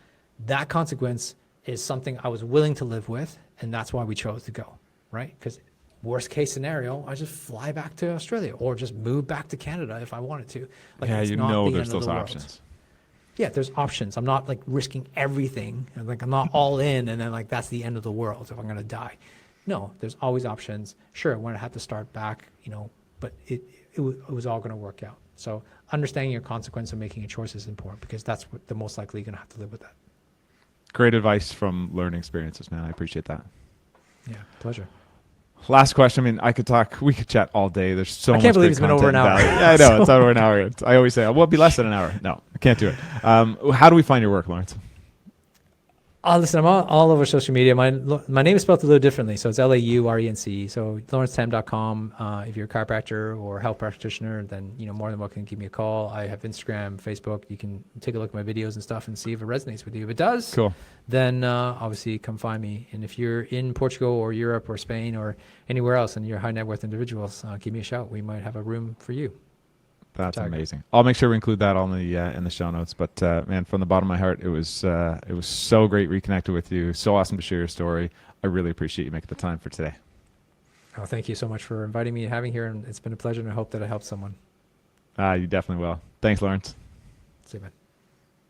That consequence is something I was willing to live with, and that's why we chose to go, right? Because worst case scenario, I just fly back to Australia or just move back to Canada if I wanted to. Like, Yeah, it's you not know the there's end of those the world. options. Yeah, there's options. I'm not like risking everything. Like, I'm not all in and then like that's the end of the world if I'm going to die. No, there's always options. Sure, when I have to start back, but it was all going to work out. So understanding your consequence of making a choice is important, because that's what the most likely you're going to have to live with that. Great advice from learning experiences, man. I appreciate that. Yeah, pleasure. Last question. I mean, we could chat all day. There's so much. I can't believe great it's been over an content hour. and value. Yeah, I know. It's over an hour. I always say, well, it'll be less than an hour. No, I can't do it. How do we find your work, Laurence? Listen, I'm all over social media. My name is spelled a little differently, so it's Laurence. So laurencetam.com. If you're a chiropractor or health practitioner, then more than welcome to give me a call. I have Instagram, Facebook. You can take a look at my videos and stuff and see if it resonates with you. If it does, Cool. Then obviously come find me. And if you're in Portugal or Europe or Spain or anywhere else and you're high net worth individuals, give me a shout. We might have a room for you. That's Target. amazing. I'll make sure we include that on the in the show notes. But man, from the bottom of my heart, it was so great reconnecting with you. So awesome to share your story. I really appreciate you making the time for today. Oh, thank you so much for inviting me and having here, and it's been a pleasure, and I hope that I helped someone. You definitely will. Thanks, Laurence. See you, man.